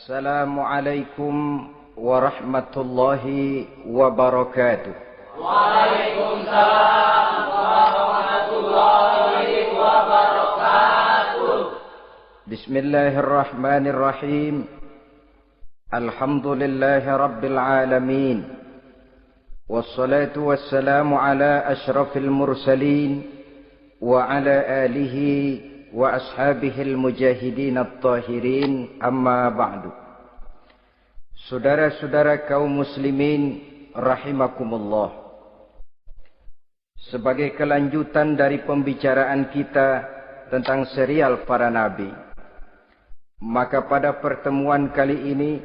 Assalamualaikum warahmatullahi wabarakatuh. Waalaikumsalam warahmatullahi wabarakatuh. Bismillahirrahmanirrahim. Alhamdulillahi rabbil alamin. Wassalatu wassalamu ala ashrafil mursalin wa ala alihi wa ashabihil mujahidin at-tahirin, amma ba'du. Saudara-saudara kaum muslimin rahimakumullah. Sebagai kelanjutan dari pembicaraan kita tentang serial para nabi, maka pada pertemuan kali ini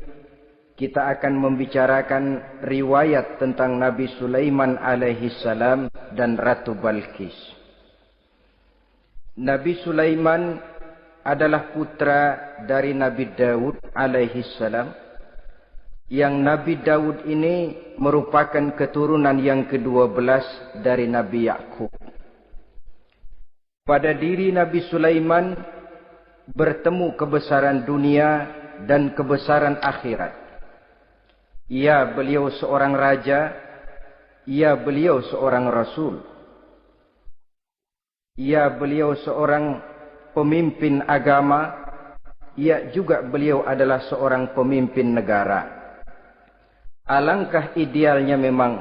kita akan membicarakan riwayat tentang Nabi Sulaiman alaihi salam dan Ratu Balqis. Nabi Sulaiman adalah putra dari Nabi Daud alaihi salam, yang Nabi Daud ini merupakan keturunan yang ke-12 dari Nabi Yakub. Pada diri Nabi Sulaiman bertemu kebesaran dunia dan kebesaran akhirat. Ya, beliau seorang raja, ya, beliau seorang rasul. Ya, beliau seorang pemimpin agama. Ya, juga beliau adalah seorang pemimpin negara. Alangkah idealnya memang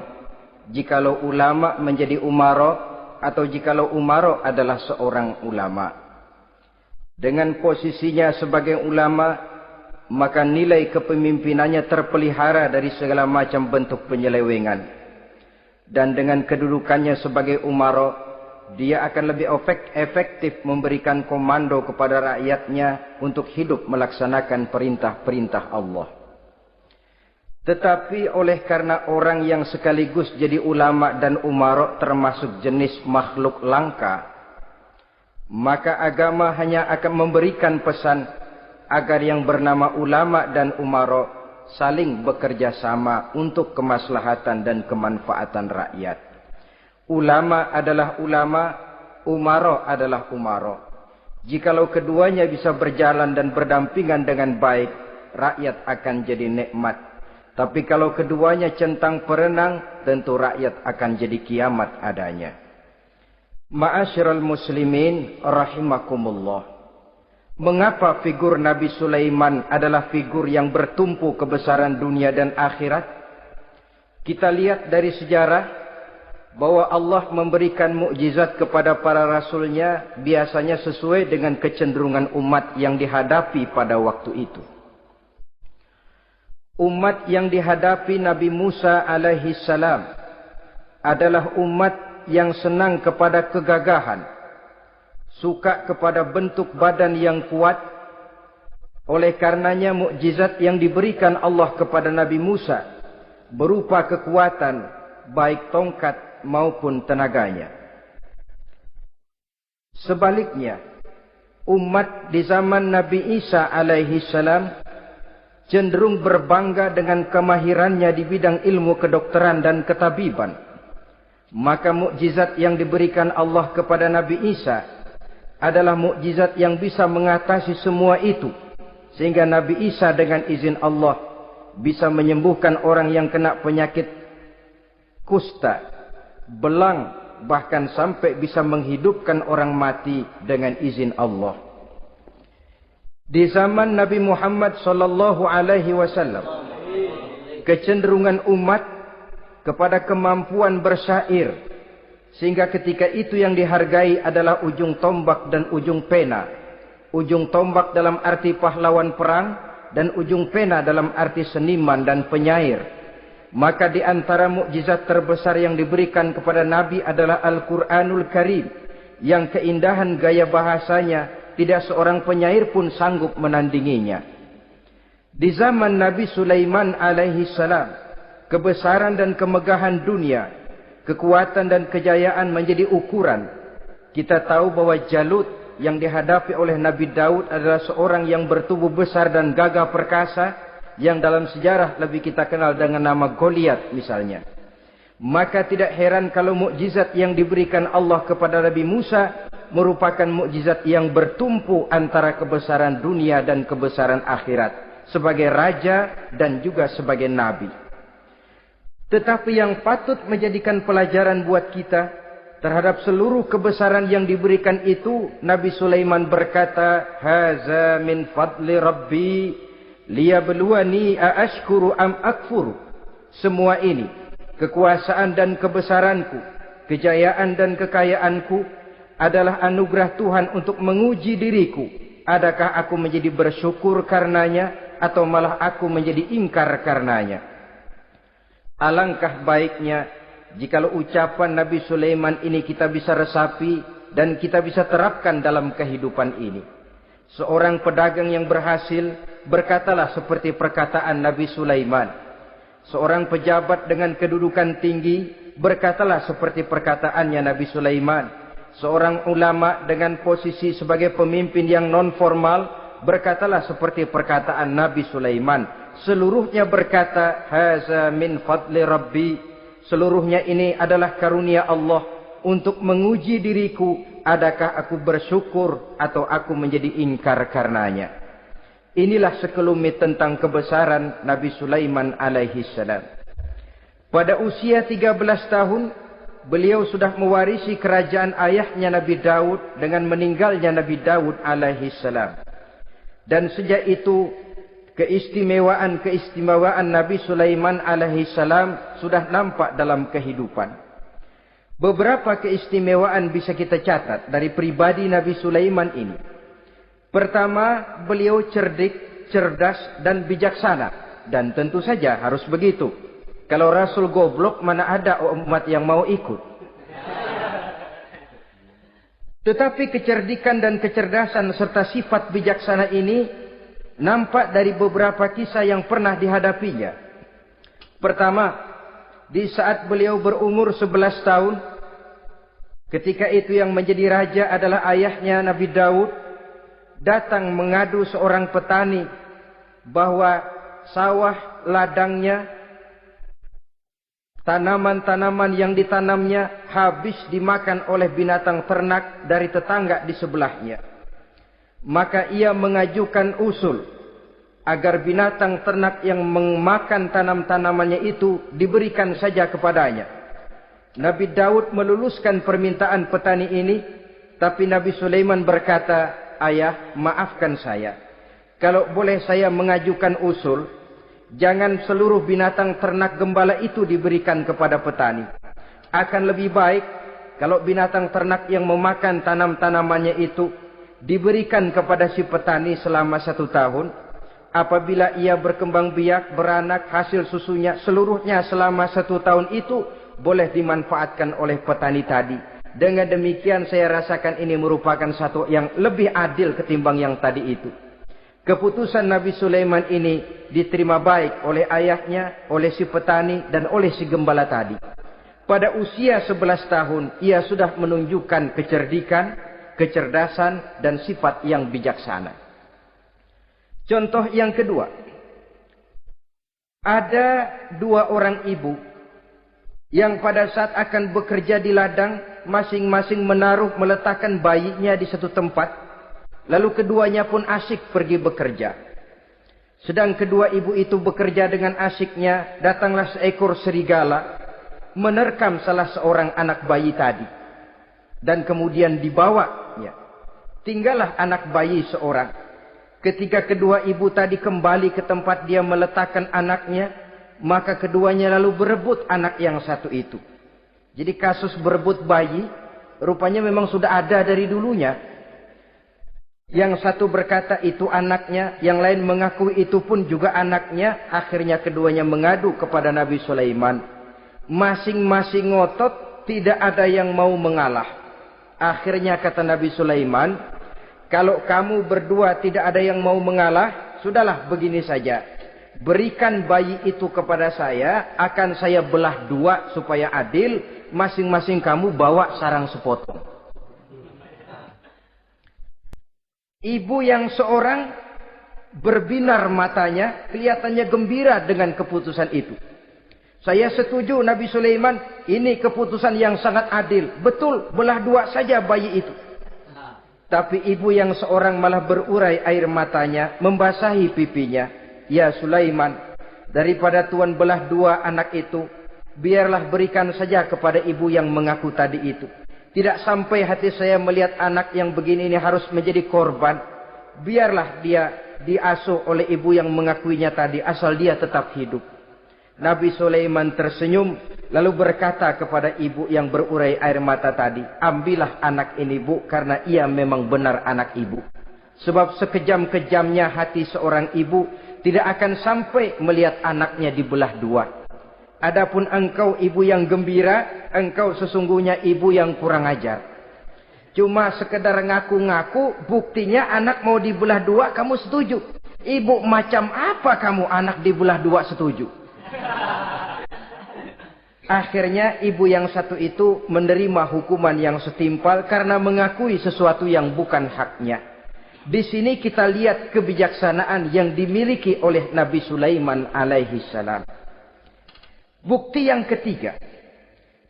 jikalau ulama menjadi umara, atau jikalau umara adalah seorang ulama. Dengan posisinya sebagai ulama, maka nilai kepemimpinannya terpelihara dari segala macam bentuk penyelewengan. Dan dengan kedudukannya sebagai umara, dia akan lebih efektif memberikan komando kepada rakyatnya untuk hidup melaksanakan perintah-perintah Allah. Tetapi oleh karena orang yang sekaligus jadi ulama dan umara termasuk jenis makhluk langka, maka agama hanya akan memberikan pesan agar yang bernama ulama dan umara saling bekerja sama untuk kemaslahatan dan kemanfaatan rakyat. Ulama adalah ulama, umara adalah umara. Jikalau keduanya bisa berjalan dan berdampingan dengan baik, rakyat akan jadi nikmat. Tapi kalau keduanya centang perenang, tentu rakyat akan jadi kiamat adanya. Ma'asyiral muslimin rahimakumullah. Mengapa figur Nabi Sulaiman adalah figur yang bertumpu kebesaran dunia dan akhirat? Kita lihat dari sejarah bahwa Allah memberikan mukjizat kepada para rasulnya biasanya sesuai dengan kecenderungan umat yang dihadapi pada waktu itu. Umat yang dihadapi Nabi Musa alaihi salam adalah umat yang senang kepada kegagahan, suka kepada bentuk badan yang kuat. Oleh karenanya mukjizat yang diberikan Allah kepada Nabi Musa berupa kekuatan, baik tongkat maupun tenaganya. Sebaliknya, umat di zaman Nabi Isa alaihi salam cenderung berbangga dengan kemahirannya di bidang ilmu kedokteran dan ketabiban. Maka mukjizat yang diberikan Allah kepada Nabi Isa adalah mukjizat yang bisa mengatasi semua itu, sehingga Nabi Isa dengan izin Allah bisa menyembuhkan orang yang kena penyakit kusta, belang, bahkan sampai bisa menghidupkan orang mati dengan izin Allah. Di zaman Nabi Muhammad sallallahu alaihi wasallam, kecenderungan umat kepada kemampuan bersyair, sehingga ketika itu yang dihargai adalah ujung tombak dan ujung pena. Ujung tombak dalam arti pahlawan perang, dan ujung pena dalam arti seniman dan penyair. Maka di antara mukjizat terbesar yang diberikan kepada Nabi adalah Al-Quranul Karim, yang keindahan gaya bahasanya tidak seorang penyair pun sanggup menandinginya. Di zaman Nabi Sulaiman alaihi salam, kebesaran dan kemegahan dunia, kekuatan dan kejayaan menjadi ukuran. Kita tahu bahwa Jalut yang dihadapi oleh Nabi Daud adalah seorang yang bertubuh besar dan gagah perkasa, yang dalam sejarah lebih kita kenal dengan nama Goliat misalnya. Maka tidak heran kalau mukjizat yang diberikan Allah kepada Nabi Musa merupakan mukjizat yang bertumpu antara kebesaran dunia dan kebesaran akhirat, sebagai raja dan juga sebagai nabi. Tetapi yang patut menjadikan pelajaran buat kita terhadap seluruh kebesaran yang diberikan itu, Nabi Sulaiman berkata, "Haza min fadli Rabbi liyabluwani aashkuru am akfuru." Semua ini, kekuasaan dan kebesaranku, kejayaan dan kekayaanku, adalah anugerah Tuhan untuk menguji diriku. Adakah aku menjadi bersyukur karenanya, atau malah aku menjadi ingkar karenanya? Alangkah baiknya jikalau ucapan Nabi Sulaiman ini kita bisa resapi dan kita bisa terapkan dalam kehidupan ini. Seorang pedagang yang berhasil berkatalah seperti perkataan Nabi Sulaiman. Seorang pejabat dengan kedudukan tinggi berkatalah seperti perkataannya Nabi Sulaiman. Seorang ulama dengan posisi sebagai pemimpin yang non formal berkatalah seperti perkataan Nabi Sulaiman. Seluruhnya berkata, "Haza min fadli Rabbi." Seluruhnya ini adalah karunia Allah untuk menguji diriku, adakah aku bersyukur atau aku menjadi ingkar karenanya. Inilah sekelumit tentang kebesaran Nabi Sulaiman alaihi salam. Pada usia 13 tahun, beliau sudah mewarisi kerajaan ayahnya Nabi Daud dengan meninggalnya Nabi Daud alaihi salam. Dan sejak itu keistimewaan Nabi Sulaiman alaihi salam sudah nampak dalam kehidupan. Beberapa keistimewaan bisa kita catat dari pribadi Nabi Sulaiman ini. Pertama, beliau cerdik, cerdas dan bijaksana, dan tentu saja harus begitu. Kalau Rasul goblok, mana ada umat yang mau ikut. Tetapi kecerdikan dan kecerdasan serta sifat bijaksana ini nampak dari beberapa kisah yang pernah dihadapinya. Pertama, di saat beliau berumur 11 tahun, ketika itu yang menjadi raja adalah ayahnya Nabi Daud, datang mengadu seorang petani bahwa sawah ladangnya, tanaman-tanaman yang ditanamnya habis dimakan oleh binatang ternak dari tetangga di sebelahnya. Maka ia mengajukan usul agar binatang ternak yang memakan tanam-tanamannya itu diberikan saja kepadanya. Nabi Daud meluluskan permintaan petani ini, tapi Nabi Sulaiman berkata, "Ayah, maafkan saya. Kalau boleh saya mengajukan usul, jangan seluruh binatang ternak gembala itu diberikan kepada petani. Akan lebih baik kalau binatang ternak yang memakan tanam-tanamannya itu diberikan kepada si petani selama 1 tahun. Apabila ia berkembang biak, beranak, hasil susunya seluruhnya selama 1 tahun itu boleh dimanfaatkan oleh petani tadi. Dengan demikian saya rasakan ini merupakan satu yang lebih adil ketimbang yang tadi itu." Keputusan Nabi Sulaiman ini diterima baik oleh ayahnya, oleh si petani, dan oleh si gembala tadi. Pada usia 11 tahun, ia sudah menunjukkan kecerdikan, kecerdasan, dan sifat yang bijaksana. Contoh yang kedua, ada 2 orang ibu yang pada saat akan bekerja di ladang, masing-masing meletakkan bayinya di satu tempat, lalu keduanya pun asyik pergi bekerja. Sedang kedua ibu itu bekerja dengan asyiknya, datanglah seekor serigala, menerkam salah seorang anak bayi tadi, dan kemudian dibawanya. Tinggallah anak bayi seorang. Ketika kedua ibu tadi kembali ke tempat dia meletakkan anaknya, maka keduanya lalu berebut anak yang satu itu. Jadi kasus berebut bayi rupanya memang sudah ada dari dulunya. Yang satu berkata itu anaknya, yang lain mengaku itu pun juga anaknya. Akhirnya keduanya mengadu kepada Nabi Sulaiman. Masing-masing ngotot, tidak ada yang mau mengalah. Akhirnya kata Nabi Sulaiman, "Kalau kamu berdua tidak ada yang mau mengalah, sudahlah begini saja. Berikan bayi itu kepada saya, akan saya belah 2 supaya adil. Masing-masing kamu bawa sarang sepotong." Ibu yang seorang berbinar matanya, kelihatannya gembira dengan keputusan itu. "Saya setuju Nabi Sulaiman, ini keputusan yang sangat adil. Betul, belah 2 saja bayi itu." Tapi ibu yang seorang malah berurai air matanya, membasahi pipinya. "Ya Sulaiman, daripada Tuhan belah dua anak itu, biarlah berikan saja kepada ibu yang mengaku tadi itu. Tidak sampai hati saya melihat anak yang begini ini harus menjadi korban. Biarlah dia diasuh oleh ibu yang mengakuinya tadi, asal dia tetap hidup." Nabi Sulaiman tersenyum, lalu berkata kepada ibu yang berurai air mata tadi, "Ambillah anak ini, Bu, karena ia memang benar anak ibu. Sebab sekejam-kejamnya hati seorang ibu tidak akan sampai melihat anaknya dibelah dua. Adapun engkau ibu yang gembira, engkau sesungguhnya ibu yang kurang ajar. Cuma sekedar ngaku-ngaku, buktinya anak mau dibelah dua, kamu setuju. Ibu macam apa kamu anak dibelah dua setuju?" Akhirnya ibu yang satu itu menerima hukuman yang setimpal karena mengakui sesuatu yang bukan haknya. Di sini kita lihat kebijaksanaan yang dimiliki oleh Nabi Sulaiman alaihi salam. Bukti yang ketiga,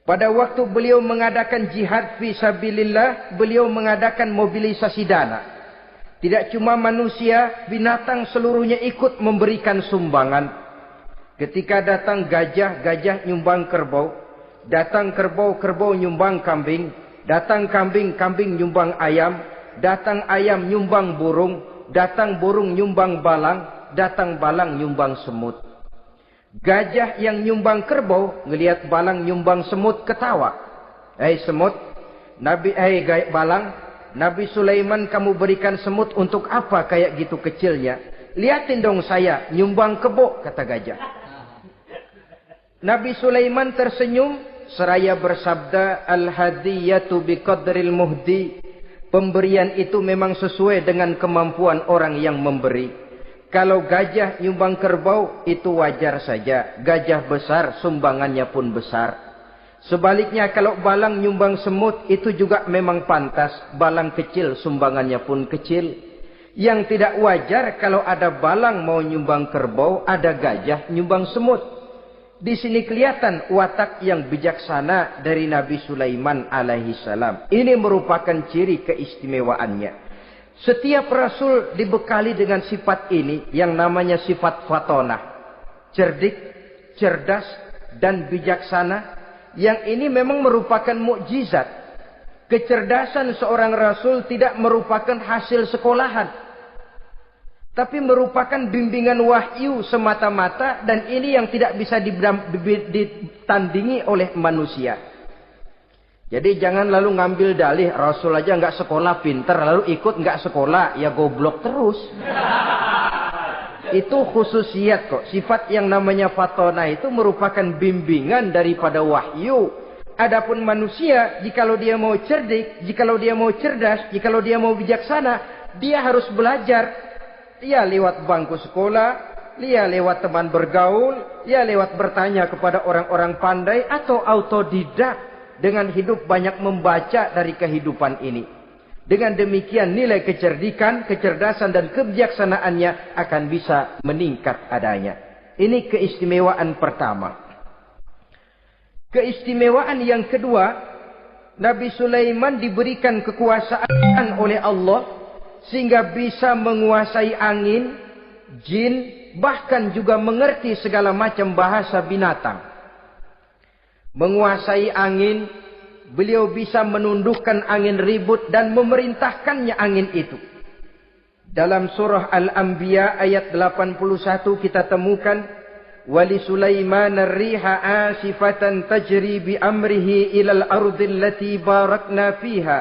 pada waktu beliau mengadakan jihad fi sabilillah, beliau mengadakan mobilisasi dana. Tidak cuma manusia, binatang seluruhnya ikut memberikan sumbangan. Ketika datang gajah, gajah nyumbang kerbau. Datang kerbau, kerbau nyumbang kambing. Datang kambing, kambing nyumbang ayam. Datang ayam nyumbang burung. Datang burung nyumbang balang. Datang balang nyumbang semut. Gajah yang nyumbang kerbau ngelihat balang nyumbang semut ketawa. "Hei semut, balang, Nabi Sulaiman kamu berikan semut untuk apa kayak gitu kecilnya? Lihatin dong saya nyumbang kebo," kata gajah. Nabi Sulaiman tersenyum seraya bersabda, "Al-hadiyatu biqadril muhdi." Pemberian itu memang sesuai dengan kemampuan orang yang memberi. Kalau gajah nyumbang kerbau, itu wajar saja. Gajah besar, sumbangannya pun besar. Sebaliknya kalau balang nyumbang semut, itu juga memang pantas. Balang kecil, sumbangannya pun kecil. Yang tidak wajar kalau ada balang mau nyumbang kerbau, ada gajah nyumbang semut. Di sini kelihatan watak yang bijaksana dari Nabi Sulaiman alaihi salam. Ini merupakan ciri keistimewaannya. Setiap rasul dibekali dengan sifat ini yang namanya sifat fatonah. Cerdik, cerdas, dan bijaksana. Yang ini memang merupakan mukjizat. Kecerdasan seorang rasul tidak merupakan hasil sekolahan, tapi merupakan bimbingan wahyu semata-mata, dan ini yang tidak bisa ditandingi oleh manusia. Jadi jangan lalu ngambil dalih Rasul aja nggak sekolah pinter, lalu ikut nggak sekolah, ya goblok terus. Itu khususiat kok. Sifat yang namanya fatona itu merupakan bimbingan daripada wahyu. Adapun manusia, jikalau dia mau cerdik, jikalau dia mau cerdas, jikalau dia mau bijaksana, dia harus belajar. Ya lewat bangku sekolah, ya lewat teman bergaul, ya lewat bertanya kepada orang-orang pandai, atau autodidak dengan hidup banyak membaca dari kehidupan ini. Dengan demikian nilai kecerdikan, kecerdasan dan kebijaksanaannya akan bisa meningkat adanya. Ini keistimewaan pertama. Keistimewaan yang kedua, Nabi Sulaiman diberikan kekuasaan oleh Allah sehingga bisa menguasai angin, jin, bahkan juga mengerti segala macam bahasa binatang. Menguasai angin, beliau bisa menundukkan angin ribut dan memerintahkannya angin itu. Dalam surah Al-Anbiya ayat 81 kita temukan, "Wali Sulaiman ar-riha asifatan tajri bi amrihi ilal ardil lati barakna fiha."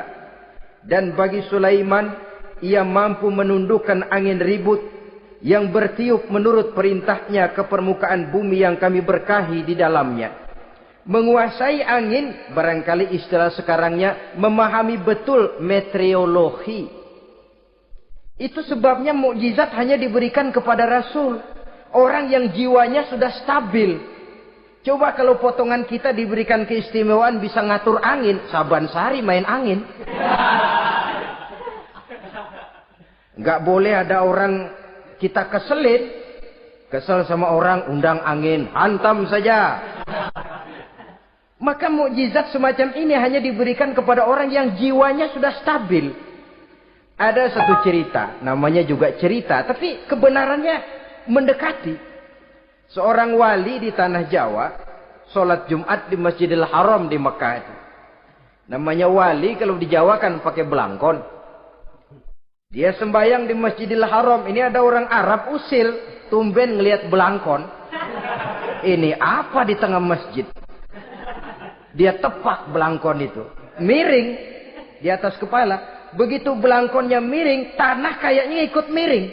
Dan bagi Sulaiman, ia mampu menundukkan angin ribut yang bertiup menurut perintahnya ke permukaan bumi yang kami berkahi di dalamnya. Menguasai angin, barangkali istilah sekarangnya, memahami betul meteorologi. Itu sebabnya mukjizat hanya diberikan kepada Rasul. Orang yang jiwanya sudah stabil. Coba kalau potongan kita diberikan keistimewaan bisa ngatur angin, Saban Sari main angin. Nggak boleh ada orang kita keselin. Kesel sama orang, undang angin, hantam saja. Maka mukjizat semacam ini hanya diberikan kepada orang yang jiwanya sudah stabil. Ada satu cerita, namanya juga cerita, tapi kebenarannya mendekati. Seorang wali di tanah Jawa sholat Jumat di Masjidil Haram di Mekah itu. Namanya wali kalau di Jawa kan pakai belangkon. Dia sembahyang di Masjidil Haram. Ini ada orang Arab usil, tumben ngelihat belangkon. Ini apa di tengah masjid? Dia tepak belangkon itu, miring di atas kepala. Begitu belangkonnya miring, tanah kayaknya ikut miring.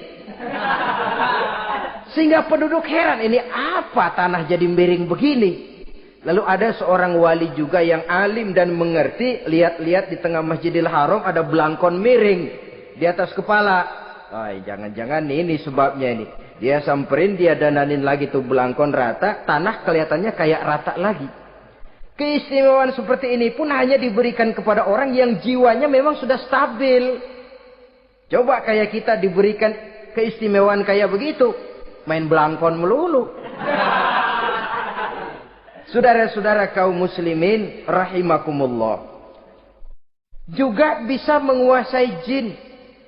Sehingga penduduk heran, ini apa tanah jadi miring begini? Lalu ada seorang wali juga yang alim dan mengerti, lihat-lihat di tengah Masjidil Haram ada belangkon miring di atas kepala. Jangan-jangan ini sebabnya ini. Dia samperin, dia dananin lagi tuh belangkon rata, tanah kelihatannya kayak rata lagi. Keistimewaan seperti ini pun hanya diberikan kepada orang yang jiwanya memang sudah stabil. Coba kayak kita diberikan keistimewaan kayak begitu, main belangkon melulu. Saudara-saudara kaum muslimin rahimakumullah. Juga bisa menguasai jin,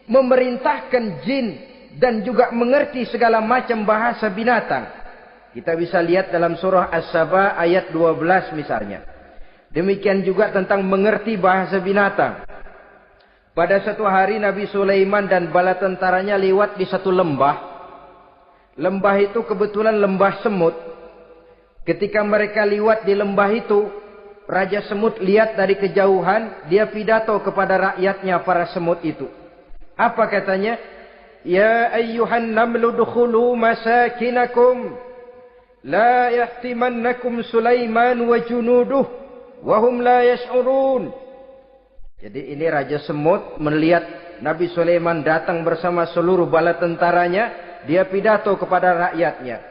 memerintahkan jin, dan juga mengerti segala macam bahasa binatang. Kita bisa lihat dalam surah As-Saba ayat 12 misalnya. Demikian juga tentang mengerti bahasa binatang. Pada satu hari Nabi Sulaiman dan bala tentaranya lewat di satu lembah. Lembah itu kebetulan lembah semut. Ketika mereka lewat di lembah itu, Raja Semut lihat dari kejauhan, dia pidato kepada rakyatnya para semut itu. Apa katanya? Ya ayyuhan namlu dukhulu masakinakum. La yahtimannakum Sulaiman wa junuduh wa hum la yash'urun. Jadi ini Raja Semut melihat Nabi Sulaiman datang bersama seluruh bala tentaranya, dia pidato kepada rakyatnya.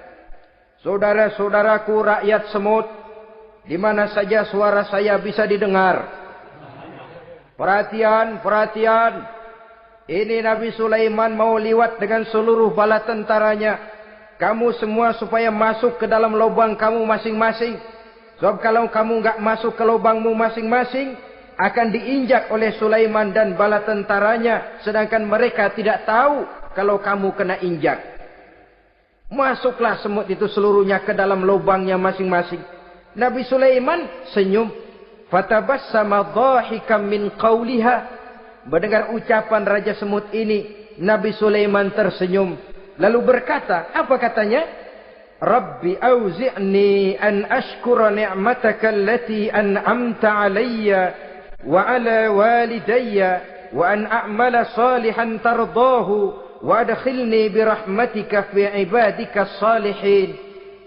Saudara-saudaraku rakyat semut, di mana saja suara saya bisa didengar. Perhatian, perhatian. Ini Nabi Sulaiman mau liwat dengan seluruh bala tentaranya. Kamu semua supaya masuk ke dalam lubang kamu masing-masing. Sebab kalau kamu enggak masuk ke lubangmu masing-masing, akan diinjak oleh Sulaiman dan bala tentaranya. Sedangkan mereka tidak tahu kalau kamu kena injak. Masuklah semut itu seluruhnya ke dalam lubangnya masing-masing. Nabi Sulaiman senyum. Fatabassama dhahikam min qawliha. Mendengar ucapan Raja Semut ini, Nabi Sulaiman tersenyum. Lalu berkata, apa katanya? Rabbi auzi'ni an ashkura ni'mataka allati an'amta alayya wa ala walidayya wa an a'mala salihan tardahu wa adkhilni birahmatika fi ibadika salihin.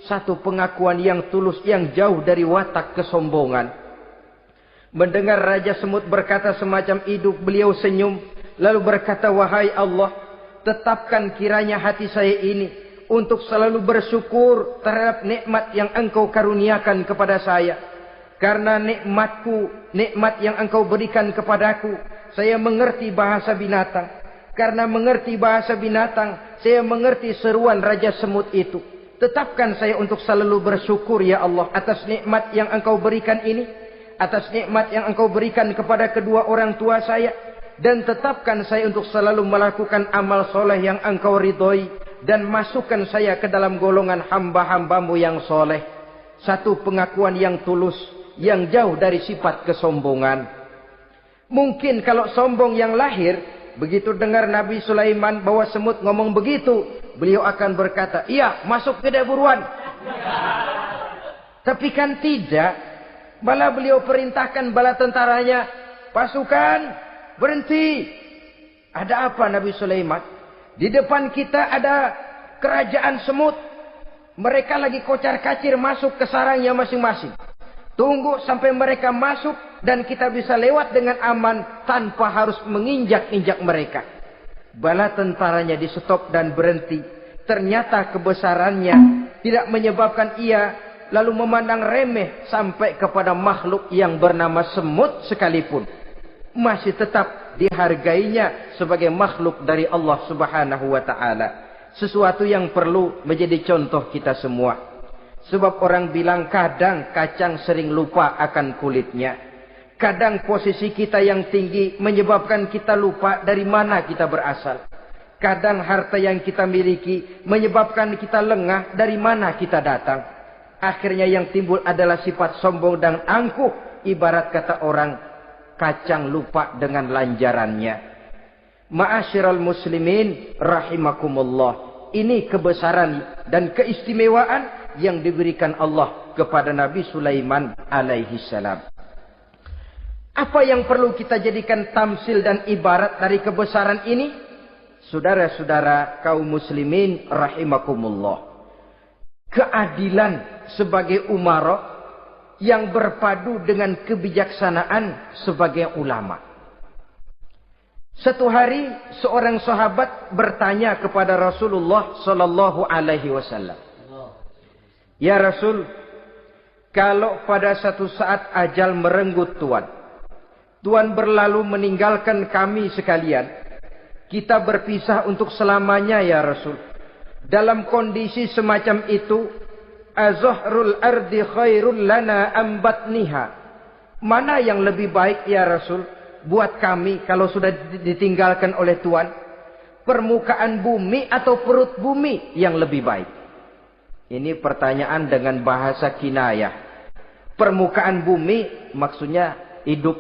Satu pengakuan yang tulus yang jauh dari watak kesombongan. Mendengar Raja Semut berkata semacam itu, beliau senyum lalu berkata, wahai Allah, tetapkan kiranya hati saya ini untuk selalu bersyukur terhadap nikmat yang Engkau karuniakan kepada saya. Karena nikmatku, nikmat yang Engkau berikan kepadaku, saya mengerti bahasa binatang. Karena mengerti bahasa binatang, saya mengerti seruan Raja Semut itu. Tetapkan saya untuk selalu bersyukur ya Allah atas nikmat yang Engkau berikan ini, atas nikmat yang Engkau berikan kepada kedua orang tua saya. Dan tetapkan saya untuk selalu melakukan amal soleh yang Engkau ridhoi. Dan masukkan saya ke dalam golongan hamba-hambamu yang soleh. Satu pengakuan yang tulus, yang jauh dari sifat kesombongan. Mungkin kalau sombong yang lahir, begitu dengar Nabi Sulaiman bahwa semut ngomong begitu, beliau akan berkata, iya masuk ke buruan. Tapi kan tidak. Malah beliau perintahkan bala tentaranya, pasukan berhenti. Ada apa Nabi Sulaiman? Di depan kita ada kerajaan semut. Mereka lagi kocar-kacir masuk ke sarangnya masing-masing. Tunggu sampai mereka masuk dan kita bisa lewat dengan aman tanpa harus menginjak-injak mereka. Bala tentaranya di stop dan berhenti. Ternyata kebesarannya tidak menyebabkan ia lalu memandang remeh sampai kepada makhluk yang bernama semut sekalipun. Masih tetap dihargainya sebagai makhluk dari Allah Subhanahu wa ta'ala. Sesuatu yang perlu menjadi contoh kita semua. Sebab orang bilang kadang kacang sering lupa akan kulitnya. Kadang posisi kita yang tinggi menyebabkan kita lupa dari mana kita berasal. Kadang harta yang kita miliki menyebabkan kita lengah dari mana kita datang. Akhirnya yang timbul adalah sifat sombong dan angkuh. Ibarat kata orang, kacang lupa dengan lanjarannya. Ma'asyiral muslimin rahimakumullah. Ini kebesaran dan keistimewaan yang diberikan Allah kepada Nabi Sulaiman alaihi salam. Apa yang perlu kita jadikan tamsil dan ibarat dari kebesaran ini? Saudara-saudara kaum muslimin rahimakumullah. Keadilan sebagai umara yang berpadu dengan kebijaksanaan sebagai ulama. Satu hari seorang sahabat bertanya kepada Rasulullah sallallahu alaihi wasallam. Ya Rasul, kalau pada satu saat ajal merenggut Tuhan berlalu meninggalkan kami sekalian, kita berpisah untuk selamanya ya Rasul. Dalam kondisi semacam itu, azahrul ardi khairul lana ambatniha. Mana yang lebih baik ya Rasul buat kami kalau sudah ditinggalkan oleh Tuhan? Permukaan bumi atau perut bumi yang lebih baik? Ini pertanyaan dengan bahasa kinayah. Permukaan bumi maksudnya hidup.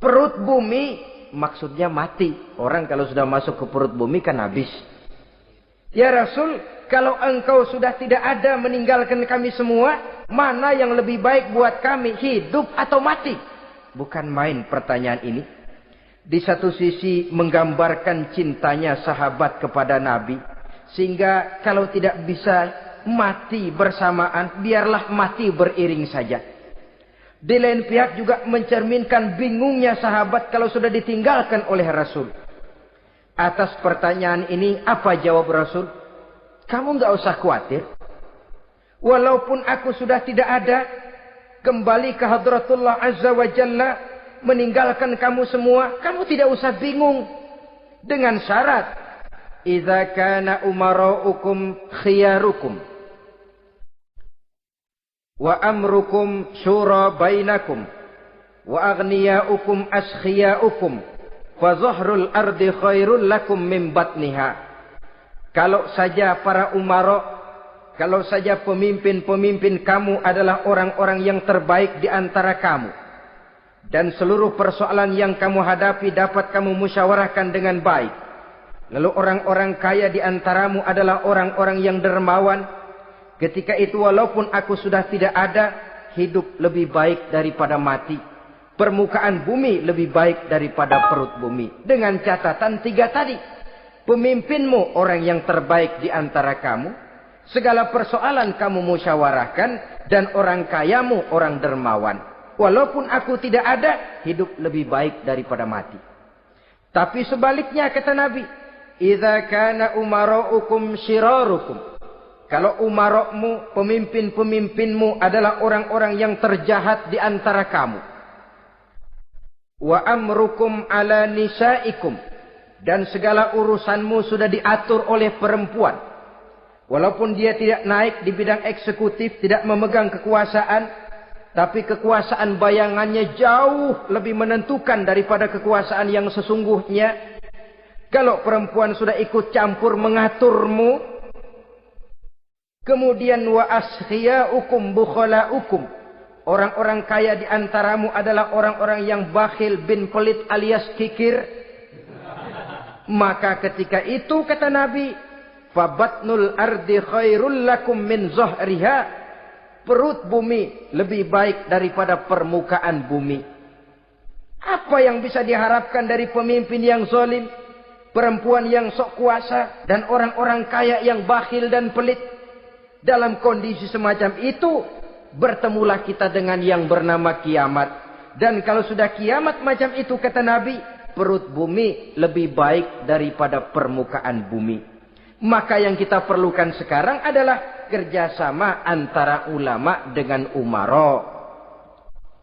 Perut bumi maksudnya mati. Orang kalau sudah masuk ke perut bumi kan habis. Ya Rasul, kalau engkau sudah tidak ada meninggalkan kami semua, mana yang lebih baik buat kami, hidup atau mati? Bukan main pertanyaan ini. Di satu sisi menggambarkan cintanya sahabat kepada Nabi. Sehingga kalau tidak bisa mati bersamaan, biarlah mati beriring saja. Di lain pihak juga mencerminkan bingungnya sahabat kalau sudah ditinggalkan oleh Rasul. Atas pertanyaan ini apa jawab Rasul? Kamu enggak usah khawatir. Walaupun aku sudah tidak ada, kembali ke hadratullah azza wa jalla, meninggalkan kamu semua, kamu tidak usah bingung. Dengan syarat, idza kana umaraukum khiyarukum wa amrukum syura bainakum wa aghniyaukum askhiyaukum fa zahrul ardi khairul lakum min batniha. Kalau saja para umara, kalau saja pemimpin-pemimpin kamu adalah orang-orang yang terbaik di antara kamu, dan seluruh persoalan yang kamu hadapi dapat kamu musyawarahkan dengan baik, lalu orang-orang kaya di antaramu adalah orang-orang yang dermawan, ketika itu walaupun aku sudah tidak ada, hidup lebih baik daripada mati. Permukaan bumi lebih baik daripada perut bumi. Dengan catatan tiga tadi. Pemimpinmu orang yang terbaik di antara kamu. Segala persoalan kamu musyawarahkan. Dan orang kayamu orang dermawan. Walaupun aku tidak ada, hidup lebih baik daripada mati. Tapi sebaliknya kata Nabi, idza kana umaraukum syirarukum. Kalau umarokmu, pemimpin-pemimpinmu adalah orang-orang yang terjahat di antara kamu. Wa amrukum ala nisaikum. Dan segala urusanmu sudah diatur oleh perempuan. Walaupun dia tidak naik di bidang eksekutif, tidak memegang kekuasaan, tapi kekuasaan bayangannya jauh lebih menentukan daripada kekuasaan yang sesungguhnya. Kalau perempuan sudah ikut campur mengaturmu, kemudian wa askhiyaukum bukhalaukum. Orang-orang kaya di antaramu adalah orang-orang yang bakhil bin pelit alias kikir. Maka ketika itu kata Nabi, fabatnul ardi khairul lakum min zahriha. Perut bumi lebih baik daripada permukaan bumi. Apa yang bisa diharapkan dari pemimpin yang zalim, perempuan yang sok kuasa, dan orang-orang kaya yang bakhil dan pelit? Dalam kondisi semacam itu, bertemulah kita dengan yang bernama kiamat. Dan kalau sudah kiamat macam itu kata Nabi, perut bumi lebih baik daripada permukaan bumi. Maka yang kita perlukan sekarang adalah kerjasama antara ulama dengan umara.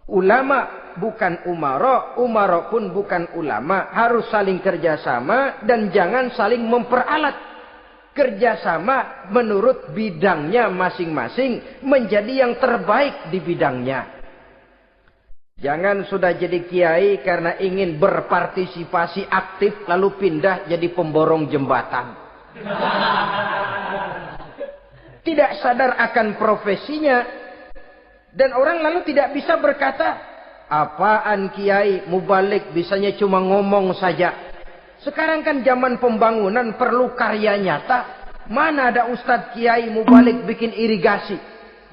Ulama bukan umara, umara pun bukan ulama. Harus saling kerjasama dan jangan saling memperalat. Kerjasama menurut bidangnya masing-masing menjadi yang terbaik di bidangnya. Jangan sudah jadi kiai karena ingin berpartisipasi aktif lalu pindah jadi pemborong jembatan. Tidak sadar akan profesinya. Dan orang lalu tidak bisa berkata, apaan kiai mubalik bisanya cuma ngomong saja. Sekarang kan zaman pembangunan perlu karya nyata. Mana ada ustadz kiai mubalik bikin irigasi.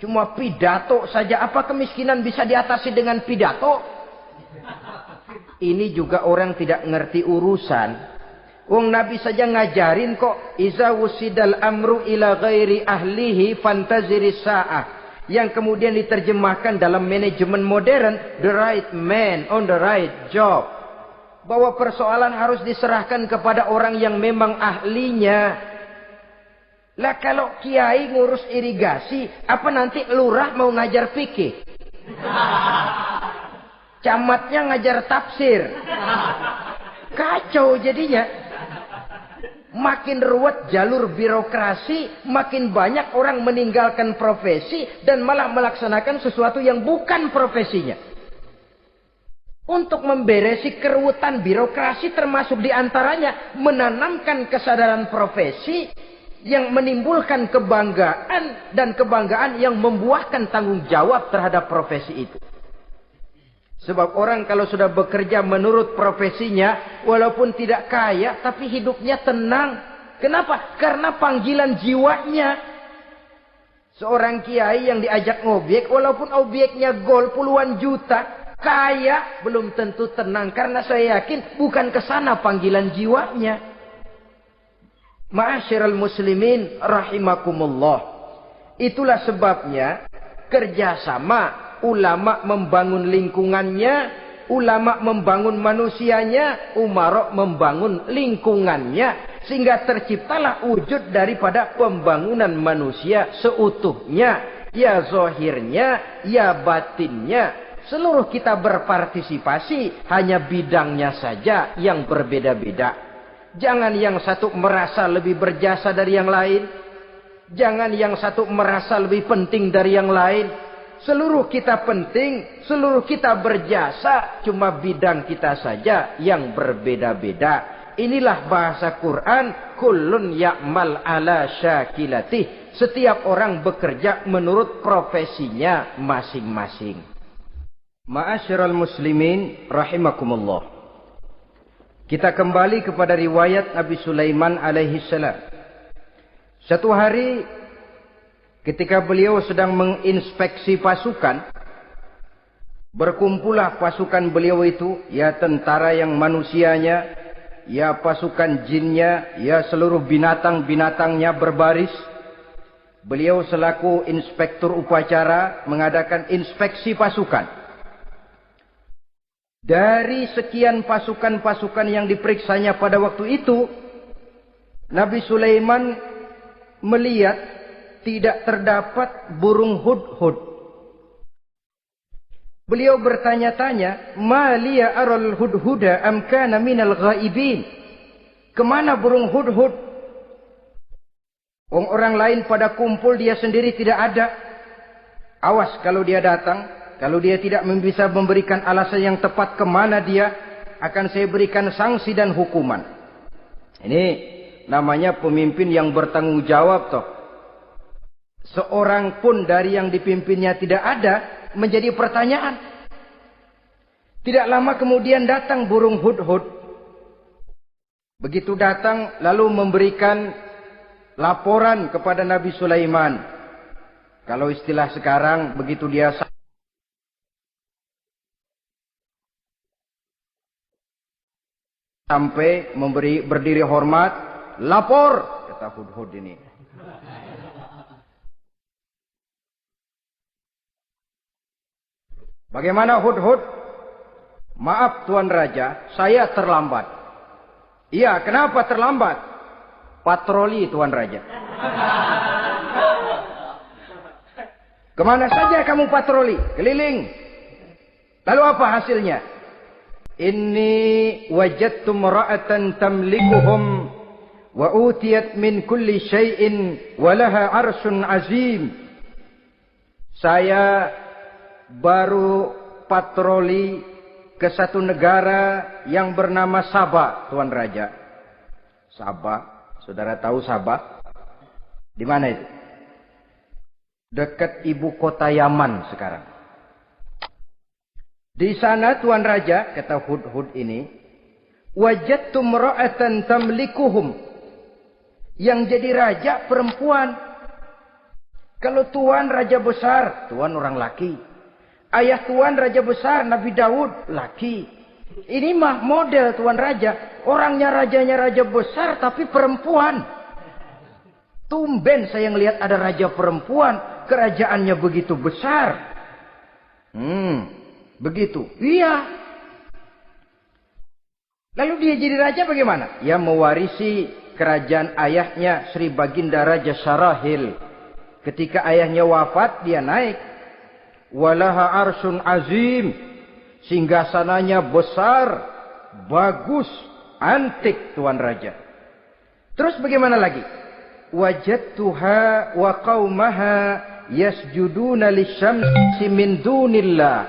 Cuma pidato saja. Apa kemiskinan bisa diatasi dengan pidato? Ini juga orang tidak ngerti urusan. Wong Nabi saja ngajarin kok. Iza wusidal amru ila ghairi ahlihi fantaziris sa'ah. Yang kemudian diterjemahkan dalam manajemen modern. The right man on the right job. Bahwa persoalan harus diserahkan kepada orang yang memang ahlinya. Lah kalau kiai ngurus irigasi, apa nanti lurah mau ngajar fikih? Camatnya ngajar tafsir. Kacau jadinya. Makin ruwet jalur birokrasi, makin banyak orang meninggalkan profesi dan malah melaksanakan sesuatu yang bukan profesinya. Untuk memberesi keruwetan birokrasi termasuk diantaranya menanamkan kesadaran profesi yang menimbulkan kebanggaan dan kebanggaan yang membuahkan tanggung jawab terhadap profesi itu. Sebab orang kalau sudah bekerja menurut profesinya, walaupun tidak kaya, tapi hidupnya tenang. Kenapa? Karena panggilan jiwanya. Seorang kiai yang diajak ngobjek, walaupun objeknya gol puluhan juta, kaya, belum tentu tenang. Karena saya yakin bukan ke sana panggilan jiwanya. Ma'asyiral muslimin rahimakumullah. Itulah sebabnya kerjasama ulama membangun lingkungannya, ulama membangun manusianya, umarok membangun lingkungannya. Sehingga terciptalah wujud daripada pembangunan manusia seutuhnya. Ya zahirnya, ya batinnya. Seluruh kita berpartisipasi, hanya bidangnya saja yang berbeda-beda. Jangan yang satu merasa lebih berjasa dari yang lain. Jangan yang satu merasa lebih penting dari yang lain. Seluruh kita penting, seluruh kita berjasa. Cuma bidang kita saja yang berbeda-beda. Inilah bahasa Quran. Kullun ya'mal ala syakilatih. Setiap orang bekerja menurut profesinya masing-masing. Ma'asyiral muslimin rahimakumullah. Kita kembali kepada riwayat Nabi Sulaiman alaihi salam. Satu hari ketika beliau sedang menginspeksi pasukan, berkumpullah pasukan beliau itu, ya tentara yang manusianya, ya pasukan jinnya, ya seluruh binatang-binatangnya berbaris. Beliau selaku inspektur upacara mengadakan inspeksi pasukan. Dari sekian pasukan-pasukan yang diperiksanya pada waktu itu, Nabi Sulaiman melihat tidak terdapat burung hudhud. Beliau bertanya-tanya, "Ma liya aral hudhuda am kana minal ghaibin?" Kemana burung hudhud? Orang lain pada kumpul, dia sendiri tidak ada. Awas kalau dia datang. Kalau dia tidak bisa memberikan alasan yang tepat kemana dia, akan saya berikan sanksi dan hukuman. Ini namanya pemimpin yang bertanggung jawab toh. Seorang pun dari yang dipimpinnya tidak ada, menjadi pertanyaan. Tidak lama kemudian datang burung hudhud. Begitu datang lalu memberikan laporan kepada Nabi Sulaiman. Kalau istilah sekarang, begitu dia sampai berdiri hormat, lapor, kata hudhud ini. Bagaimana hudhud? Maaf Tuan Raja, saya terlambat. Iya, kenapa terlambat? Patroli Tuan Raja. Kemana saja kamu patroli? Keliling. Lalu apa hasilnya? Inni wajadtu mar'atan tamlikuhum wa utiyat min kulli syai'in wa laha 'arsyun 'azim. Saya baru patroli ke satu negara yang bernama Sabah, Tuan Raja. Sabah, saudara tahu Sabah? Di mana itu? Dekat ibu kota Yaman sekarang. Di sana Tuan Raja, kata Hudhud ini, wajadtu imra'atan tamlikuhum. Yang jadi raja perempuan. Kalau Tuan raja besar, Tuan orang laki. Ayah Tuan raja besar, Nabi Daud, laki. Ini mah model Tuan Raja. Orangnya rajanya raja besar, tapi perempuan. Tumben saya ngelihat ada raja perempuan. Kerajaannya begitu besar. Begitu. Iya. Lalu dia jadi raja bagaimana? Ya mewarisi kerajaan ayahnya, Sri Baginda Raja Syarahil. Ketika ayahnya wafat, dia naik. Walaha arsun azim, singgasananya besar, bagus, antik Tuan Raja. Terus bagaimana lagi? Wajadtuha wa qaumaha yasjuduna lisyamsi min dunillah.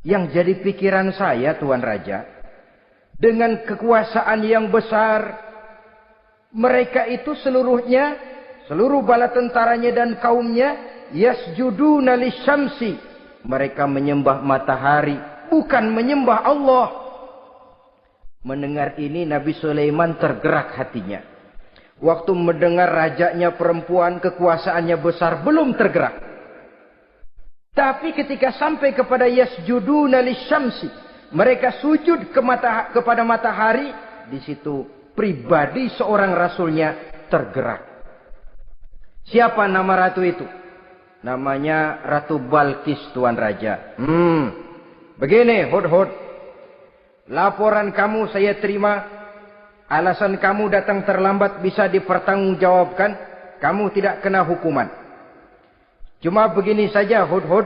Yang jadi pikiran saya Tuan Raja, dengan kekuasaan yang besar, mereka itu seluruhnya, seluruh bala tentaranya dan kaumnya, yasjuduna lisyamsi, mereka menyembah matahari, bukan menyembah Allah. Mendengar ini Nabi Sulaiman tergerak hatinya. Waktu mendengar rajanya perempuan, kekuasaannya besar, belum tergerak. Tapi ketika sampai kepada yasjuduna lisyamsi, mereka sujud kepada matahari, di situ pribadi seorang rasulnya tergerak. Siapa nama ratu itu? Namanya Ratu Balkis Tuan Raja. Begini Hudhud. Laporan kamu saya terima. Alasan kamu datang terlambat bisa dipertanggungjawabkan. Kamu tidak kena hukuman. Cuma begini saja Hudhud.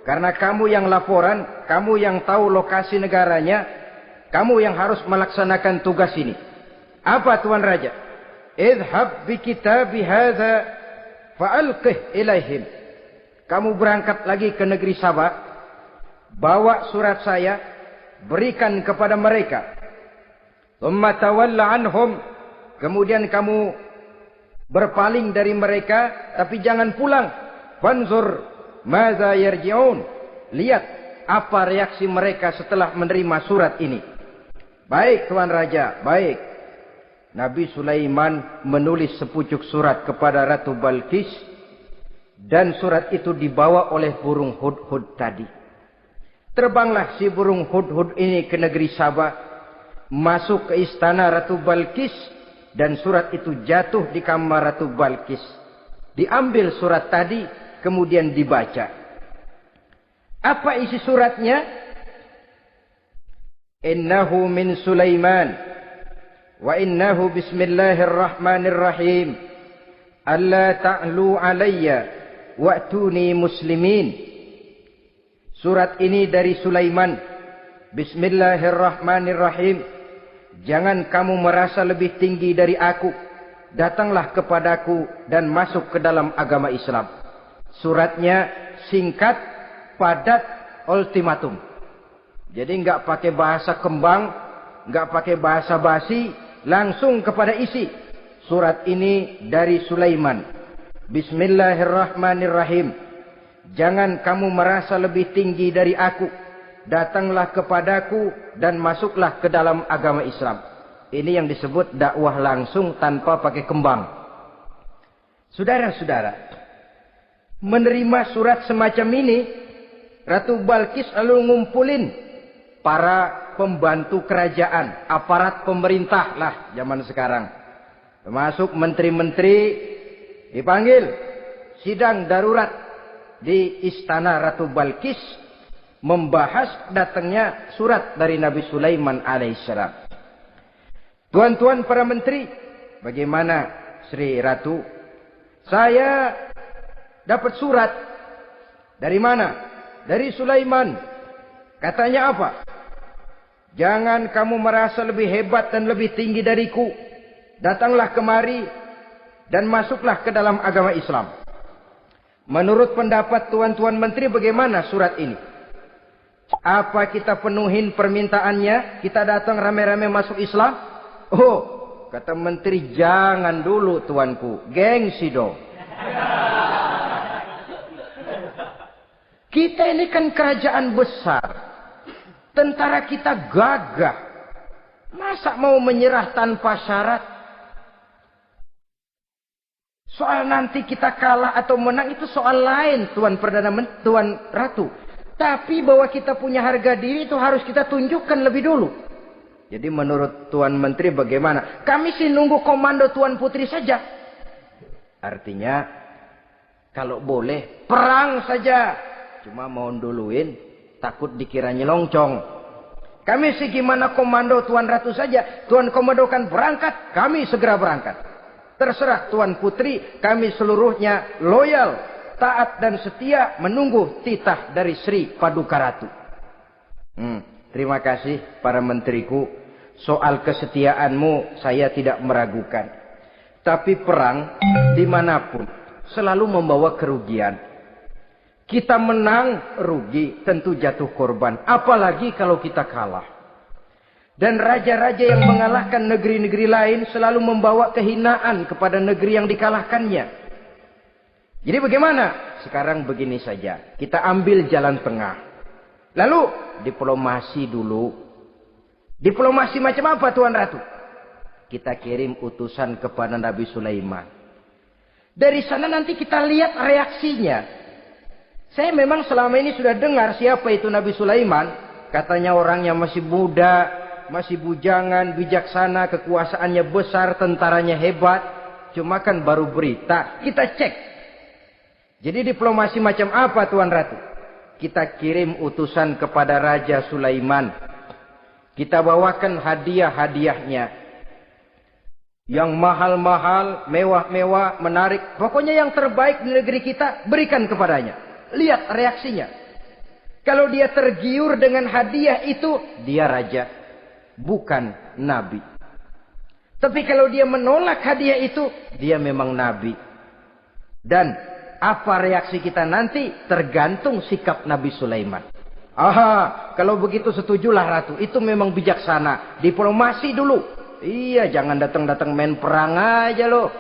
Karena kamu yang laporan, kamu yang tahu lokasi negaranya, kamu yang harus melaksanakan tugas ini. Apa Tuan Raja? Idhab bi kitabi hadza fa'alqih ilaihim. Kamu berangkat lagi ke negeri Sabah, bawa surat saya, berikan kepada mereka. Thumma tawalla anhum, kemudian kamu berpaling dari mereka, tapi jangan pulang. Fanzur madza yarji'un, lihat apa reaksi mereka setelah menerima surat ini. Baik Tuan Raja, baik. Nabi Sulaiman menulis sepucuk surat kepada Ratu Balkis. Dan surat itu dibawa oleh burung Hudhud tadi. Terbanglah si burung Hudhud ini ke negeri Sabah. Masuk ke istana Ratu Balkis. Dan surat itu jatuh di kamar Ratu Balkis. Diambil surat tadi. Kemudian dibaca. Apa isi suratnya? Innahu min Sulaiman. Wa innahu bismillahirrahmanirrahim. Alla ta'lu alayya. Wa'tuni muslimin. Surat ini dari Sulaiman. Bismillahirrahmanirrahim. Jangan kamu merasa lebih tinggi dari aku. Datanglah kepadaku dan masuk ke dalam agama Islam. Suratnya singkat, padat, ultimatum. Jadi enggak pakai bahasa kembang, enggak pakai bahasa basi, langsung kepada isi. Surat ini dari Sulaiman. Bismillahirrahmanirrahim. Jangan kamu merasa lebih tinggi dari aku. Datanglah kepadaku dan masuklah ke dalam agama Islam. Ini yang disebut dakwah langsung tanpa pakai kembang. Saudara-saudara, menerima surat semacam ini, Ratu Balkis lalu ngumpulin para pembantu kerajaan, aparat pemerintah lah zaman sekarang. Termasuk menteri-menteri. Dipanggil sidang darurat di istana Ratu Balkis, membahas datangnya surat dari Nabi Sulaiman alaihissalam. Tuan-tuan para menteri, bagaimana Sri Ratu? Saya dapat surat. Dari mana? Dari Sulaiman. Katanya apa? Jangan kamu merasa lebih hebat dan lebih tinggi dariku. Datanglah kemari dan masuklah ke dalam agama Islam. Menurut pendapat tuan-tuan menteri, bagaimana surat ini? Apa kita penuhin permintaannya? Kita datang rame-rame masuk Islam? Oh, kata menteri, jangan dulu tuanku. Gengsi dong. Kita ini kan kerajaan besar. Tentara kita gagah. Masa mau menyerah tanpa syarat? Soal nanti kita kalah atau menang itu soal lain, Tuan Perdana Menteri, Tuan Ratu. Tapi bahwa kita punya harga diri itu harus kita tunjukkan lebih dulu. Jadi menurut Tuan Menteri bagaimana? Kami sih nunggu komando Tuan Putri saja. Artinya, kalau boleh, perang saja. Cuma mau duluin, takut dikira nyelongcong. Kami sih gimana komando Tuan Ratu saja. Tuan komandokan berangkat, kami segera berangkat. Terserah Tuan Putri, kami seluruhnya loyal, taat dan setia menunggu titah dari Sri Paduka Ratu. Terima kasih para menteriku. Soal kesetiaanmu saya tidak meragukan. Tapi perang dimanapun selalu membawa kerugian. Kita menang, rugi, tentu jatuh korban. Apalagi kalau kita kalah. Dan raja-raja yang mengalahkan negeri-negeri lain selalu membawa kehinaan kepada negeri yang dikalahkannya. Jadi bagaimana? Sekarang begini saja. Kita ambil jalan tengah. Lalu diplomasi dulu. Diplomasi macam apa Tuan Ratu? Kita kirim utusan kepada Nabi Sulaiman. Dari sana nanti kita lihat reaksinya. Saya memang selama ini sudah dengar siapa itu Nabi Sulaiman. Katanya orangnya masih muda, masih bujangan, bijaksana, kekuasaannya besar, tentaranya hebat. Cuma kan baru berita. Kita cek. Jadi diplomasi macam apa Tuan Ratu? Kita kirim utusan kepada Raja Sulaiman. Kita bawakan hadiah-hadiahnya. Yang mahal-mahal, mewah-mewah, menarik. Pokoknya yang terbaik di negeri kita, berikan kepadanya. Lihat reaksinya. Kalau dia tergiur dengan hadiah itu, dia raja. Bukan nabi. Tapi kalau dia menolak hadiah itu, dia memang nabi. Dan apa reaksi kita nanti tergantung sikap Nabi Sulaiman. Aha, kalau begitu setujulah Ratu. Itu memang bijaksana. Diplomasi dulu. Iya, jangan datang-datang main perang aja loh.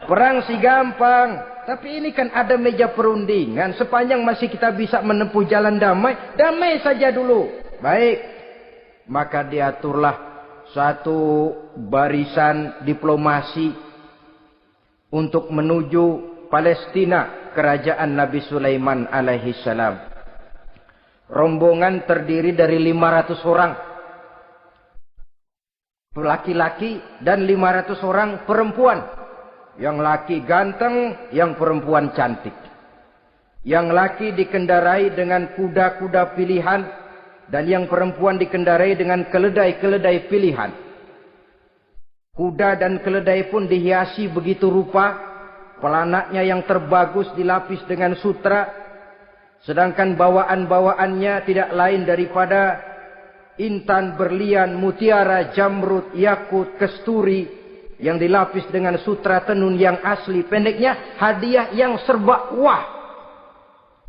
Perang sih gampang. Tapi ini kan ada meja perundingan. Sepanjang masih kita bisa menempuh jalan damai, damai saja dulu. Baik. Maka diaturlah satu barisan diplomasi untuk menuju Palestina, kerajaan Nabi Sulaiman alaihi salam. Rombongan terdiri dari 500 orang laki-laki dan 500 orang perempuan. Yang laki ganteng, yang perempuan cantik. Yang laki dikendarai dengan kuda-kuda pilihan, dan yang perempuan dikendarai dengan keledai-keledai pilihan. Kuda dan keledai pun dihiasi begitu rupa. Pelanaknya yang terbagus dilapis dengan sutra. Sedangkan bawaan-bawaannya tidak lain daripada intan, berlian, mutiara, jamrud, yakut, kesturi, yang dilapis dengan sutra tenun yang asli. Pendeknya hadiah yang serba wah.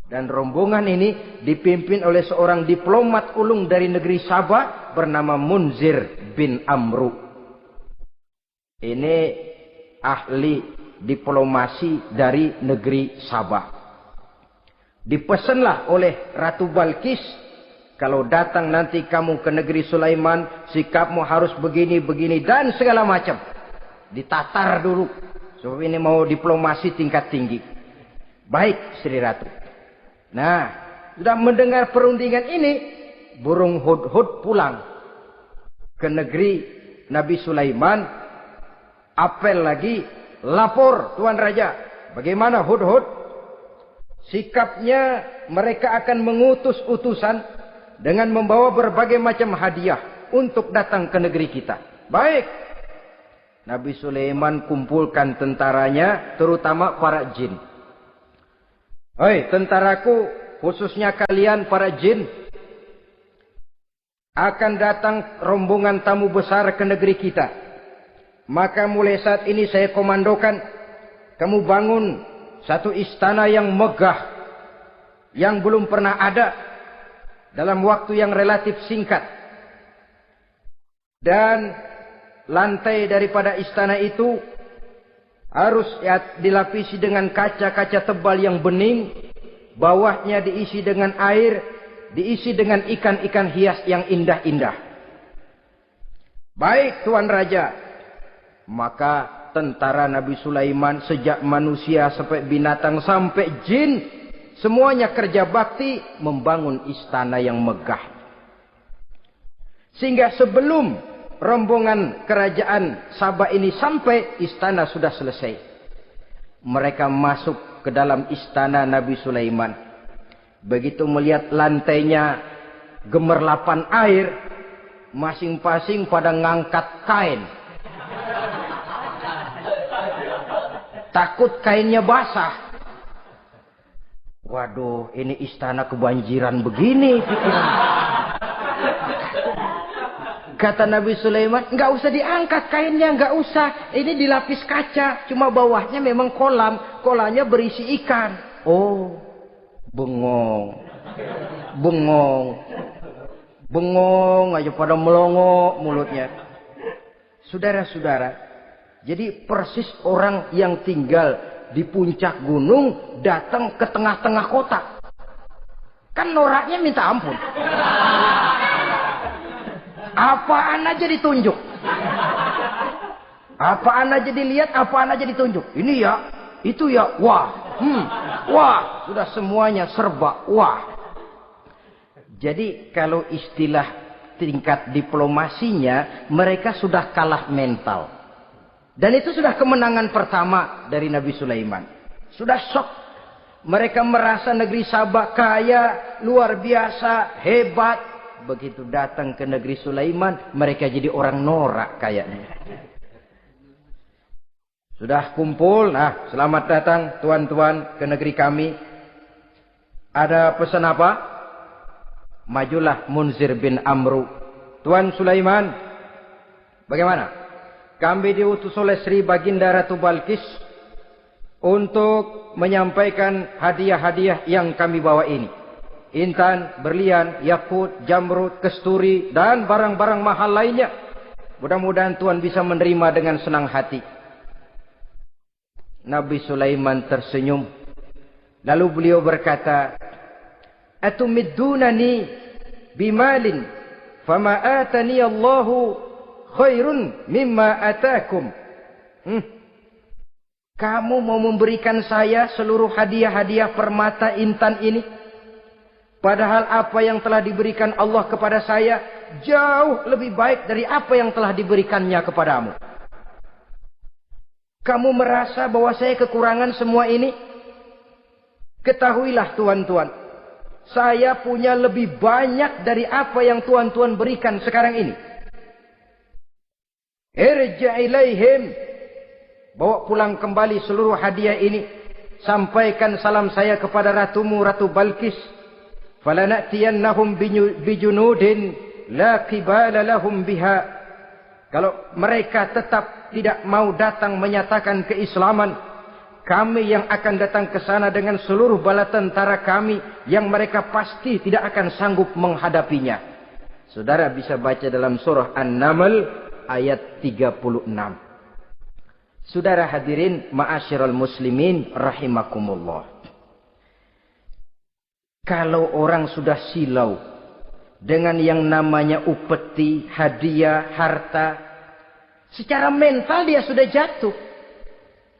Dan rombongan ini dipimpin oleh seorang diplomat ulung dari negeri Sabah bernama Munzir bin Amru. Ini ahli diplomasi dari negeri Sabah. Dipesanlah oleh Ratu Balkis, kalau datang nanti kamu ke negeri Sulaiman, sikapmu harus begini, begini, dan segala macam. Ditatar dulu. Sebab ini mau diplomasi tingkat tinggi. Baik, Sri Ratu. Nah, sudah mendengar perundingan ini, burung hudhud pulang ke negeri Nabi Sulaiman. Apel lagi, lapor Tuan Raja. Bagaimana hudhud? Sikapnya mereka akan mengutus utusan dengan membawa berbagai macam hadiah untuk datang ke negeri kita. Baik. Nabi Sulaiman kumpulkan tentaranya, terutama para jin. Hei tentaraku, khususnya kalian para jin, akan datang rombongan tamu besar ke negeri kita. Maka mulai saat ini saya komandokan, kamu bangun satu istana yang megah, yang belum pernah ada dalam waktu yang relatif singkat. Dan lantai daripada istana itu harus dilapisi dengan kaca-kaca tebal yang bening. Bawahnya diisi dengan air, diisi dengan ikan-ikan hias yang indah-indah. Baik Tuan Raja. Maka tentara Nabi Sulaiman sejak manusia sampai binatang sampai jin, semuanya kerja bakti membangun istana yang megah. Sehingga sebelum rombongan kerajaan Sabah ini sampai, istana sudah selesai. Mereka masuk ke dalam istana Nabi Sulaiman. Begitu melihat lantainya gemerlapan air, masing-masing pada ngangkat kain. Takut kainnya basah. Waduh, ini istana kebanjiran begini. Kata Nabi Sulaiman, nggak usah diangkat kainnya, nggak usah. Ini dilapis kaca, cuma bawahnya memang kolam. Kolamnya berisi ikan. Oh, bengong. Bengong aja pada melongo mulutnya. Saudara-saudara, jadi persis orang yang tinggal di puncak gunung datang ke tengah-tengah kota. Kan noraknya minta ampun. Apaan aja ditunjuk. Apaan aja dilihat, apaan aja ditunjuk. Ini ya, itu ya, wah. Wah, sudah semuanya serba wah. Jadi kalau istilah tingkat diplomasinya, mereka sudah kalah mental. Dan itu sudah kemenangan pertama dari Nabi Sulaiman. Sudah shock. Mereka merasa negeri Sabah kaya, luar biasa, hebat. Begitu datang ke negeri Sulaiman, mereka jadi orang norak kayaknya. Sudah kumpul, nah selamat datang tuan-tuan ke negeri kami. Ada pesan apa? Majulah Munzir bin Amru. Tuan Sulaiman, bagaimana? Kami diutus oleh Sri Baginda Ratu Balkis untuk menyampaikan hadiah-hadiah yang kami bawa ini. Intan, berlian, yakut, jamrud, kesturi, dan barang-barang mahal lainnya. Mudah-mudahan Tuan bisa menerima dengan senang hati. Nabi Sulaiman tersenyum. Lalu beliau berkata, Atumiddunani bimalin, fama atani Allahu khairun mimma atakum. Kamu mau memberikan saya seluruh hadiah-hadiah permata intan ini? Padahal apa yang telah diberikan Allah kepada saya jauh lebih baik dari apa yang telah diberikannya kepadamu. Kamu merasa bahwa saya kekurangan semua ini? Ketahuilah tuan-tuan, saya punya lebih banyak dari apa yang tuan-tuan berikan sekarang ini. Irja' ilaihim, bawa pulang kembali seluruh hadiah ini. Sampaikan salam saya kepada ratumu, Ratu Balkis. Falanatiyannahum bijunudin la qibala lahum biha. Kalau mereka tetap tidak mau datang menyatakan keislaman, kami yang akan datang ke sana dengan seluruh bala tentara kami yang mereka pasti tidak akan sanggup menghadapinya. Saudara bisa baca dalam surah An-Naml ayat 36. Saudara hadirin ma'asyiral muslimin rahimakumullah. Kalau orang sudah silau dengan yang namanya upeti, hadiah, harta, secara mental dia sudah jatuh.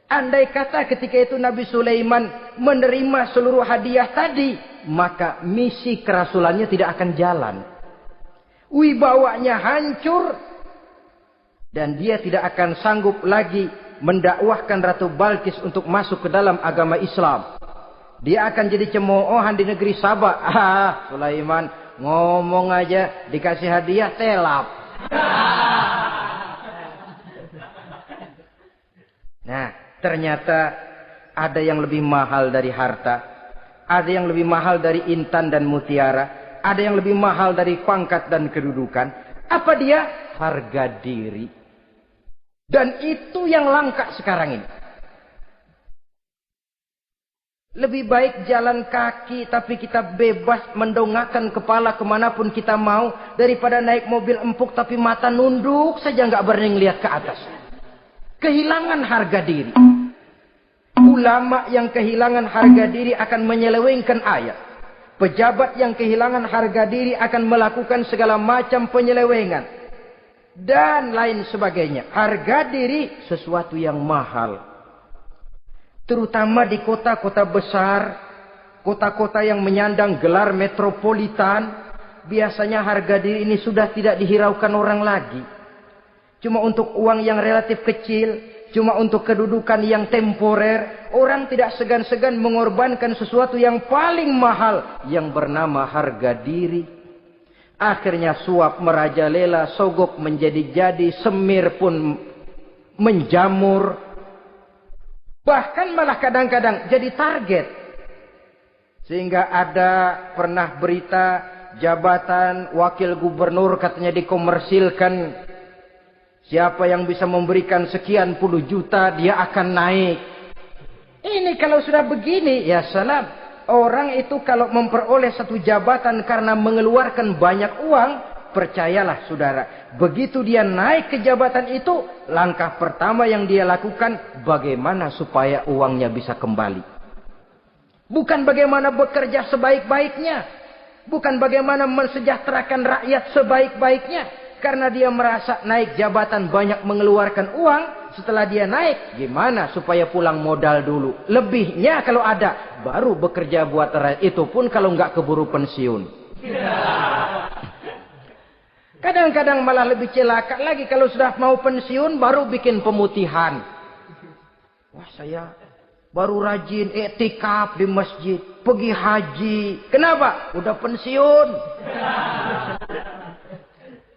Andai kata ketika itu Nabi Sulaiman menerima seluruh hadiah tadi, maka misi kerasulannya tidak akan jalan. Wibawanya hancur dan dia tidak akan sanggup lagi mendakwahkan Ratu Balkis untuk masuk ke dalam agama Islam. Dia akan jadi cemoohan di negeri Sabah. Sulaiman ngomong aja dikasih hadiah telap. Nah, ternyata ada yang lebih mahal dari harta. Ada yang lebih mahal dari intan dan mutiara. Ada yang lebih mahal dari pangkat dan kedudukan. Apa dia? Harga diri. Dan itu yang langka sekarang ini. Lebih baik jalan kaki tapi kita bebas mendongakkan kepala kemanapun kita mau. Daripada naik mobil empuk tapi mata nunduk saja nggak berani lihat ke atas. Kehilangan harga diri. Ulama yang kehilangan harga diri akan menyelewengkan ayat. Pejabat yang kehilangan harga diri akan melakukan segala macam penyelewengan. Dan lain sebagainya. Harga diri sesuatu yang mahal. Terutama di kota-kota besar, kota-kota yang menyandang gelar metropolitan, biasanya harga diri ini sudah tidak dihiraukan orang lagi. Cuma untuk uang yang relatif kecil, cuma untuk kedudukan yang temporer, orang tidak segan-segan mengorbankan sesuatu yang paling mahal yang bernama harga diri. Akhirnya suap merajalela, sogok menjadi-jadi, semir pun menjamur. Bahkan malah kadang-kadang jadi target. Sehingga ada pernah berita jabatan wakil gubernur katanya dikomersilkan. Siapa yang bisa memberikan sekian puluh juta dia akan naik. Ini kalau sudah begini ya salam. Orang itu kalau memperoleh satu jabatan karena mengeluarkan banyak uang. Percayalah saudara, begitu dia naik ke jabatan itu, langkah pertama yang dia lakukan, bagaimana supaya uangnya bisa kembali. Bukan bagaimana bekerja sebaik-baiknya. Bukan bagaimana mensejahterakan rakyat sebaik-baiknya. Karena dia merasa naik jabatan banyak mengeluarkan uang, setelah dia naik, gimana supaya pulang modal dulu. Lebihnya kalau ada, baru bekerja buat rakyat. Itu pun kalau nggak keburu pensiun. Kadang-kadang malah lebih celaka lagi kalau sudah mau pensiun baru bikin pemutihan. Wah saya baru rajin iktikaf di masjid, pergi haji. Kenapa? Udah pensiun.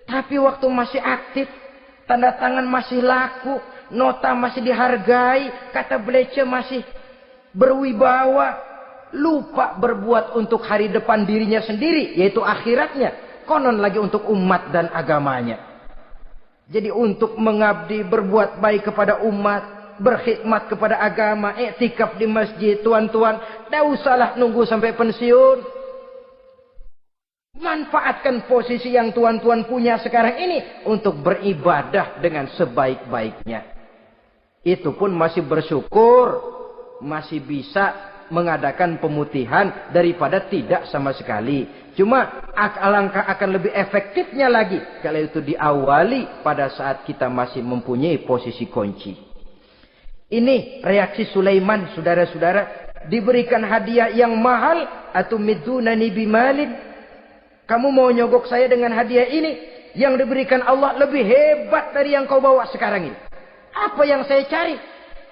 Tapi waktu masih aktif, tanda tangan masih laku, nota masih dihargai, kata belece masih berwibawa, lupa berbuat untuk hari depan dirinya sendiri, yaitu akhiratnya. Konon lagi untuk umat dan agamanya. Jadi untuk mengabdi, berbuat baik kepada umat, berkhidmat kepada agama, iktikaf di masjid, tuan-tuan, tidak usahlah nunggu sampai pensiun. Manfaatkan posisi yang tuan-tuan punya sekarang ini untuk beribadah dengan sebaik-baiknya. Itu pun masih bersyukur, masih bisa mengadakan pemutihan daripada tidak sama sekali. Cuma alangkah akan lebih efektifnya lagi kalau itu diawali pada saat kita masih mempunyai posisi kunci. Ini reaksi Sulaiman, saudara-saudara. Diberikan hadiah yang mahal, atau midunani bimalin. Kamu mau nyogok saya dengan hadiah ini? Yang diberikan Allah lebih hebat dari yang kau bawa sekarang ini. Apa yang saya cari?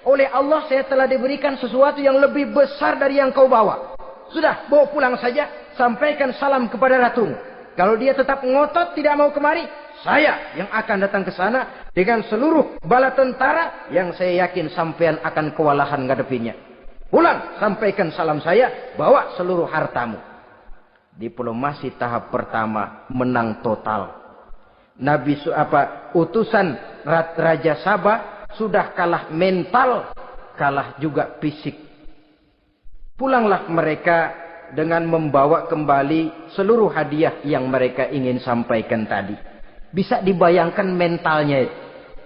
Oleh Allah saya telah diberikan sesuatu yang lebih besar dari yang kau bawa. Sudah, bawa pulang saja. Sampaikan salam kepada ratumu. Kalau dia tetap ngotot tidak mau kemari, saya yang akan datang ke sana dengan seluruh bala tentara yang saya yakin sampean akan kewalahan ngadepinnya. Pulang, sampaikan salam saya, bawa seluruh hartamu. Diplomasi tahap pertama menang total. Utusan Raja Sabah sudah kalah mental, kalah juga fisik. Pulanglah mereka dengan membawa kembali seluruh hadiah yang mereka ingin sampaikan tadi. Bisa dibayangkan mentalnya itu.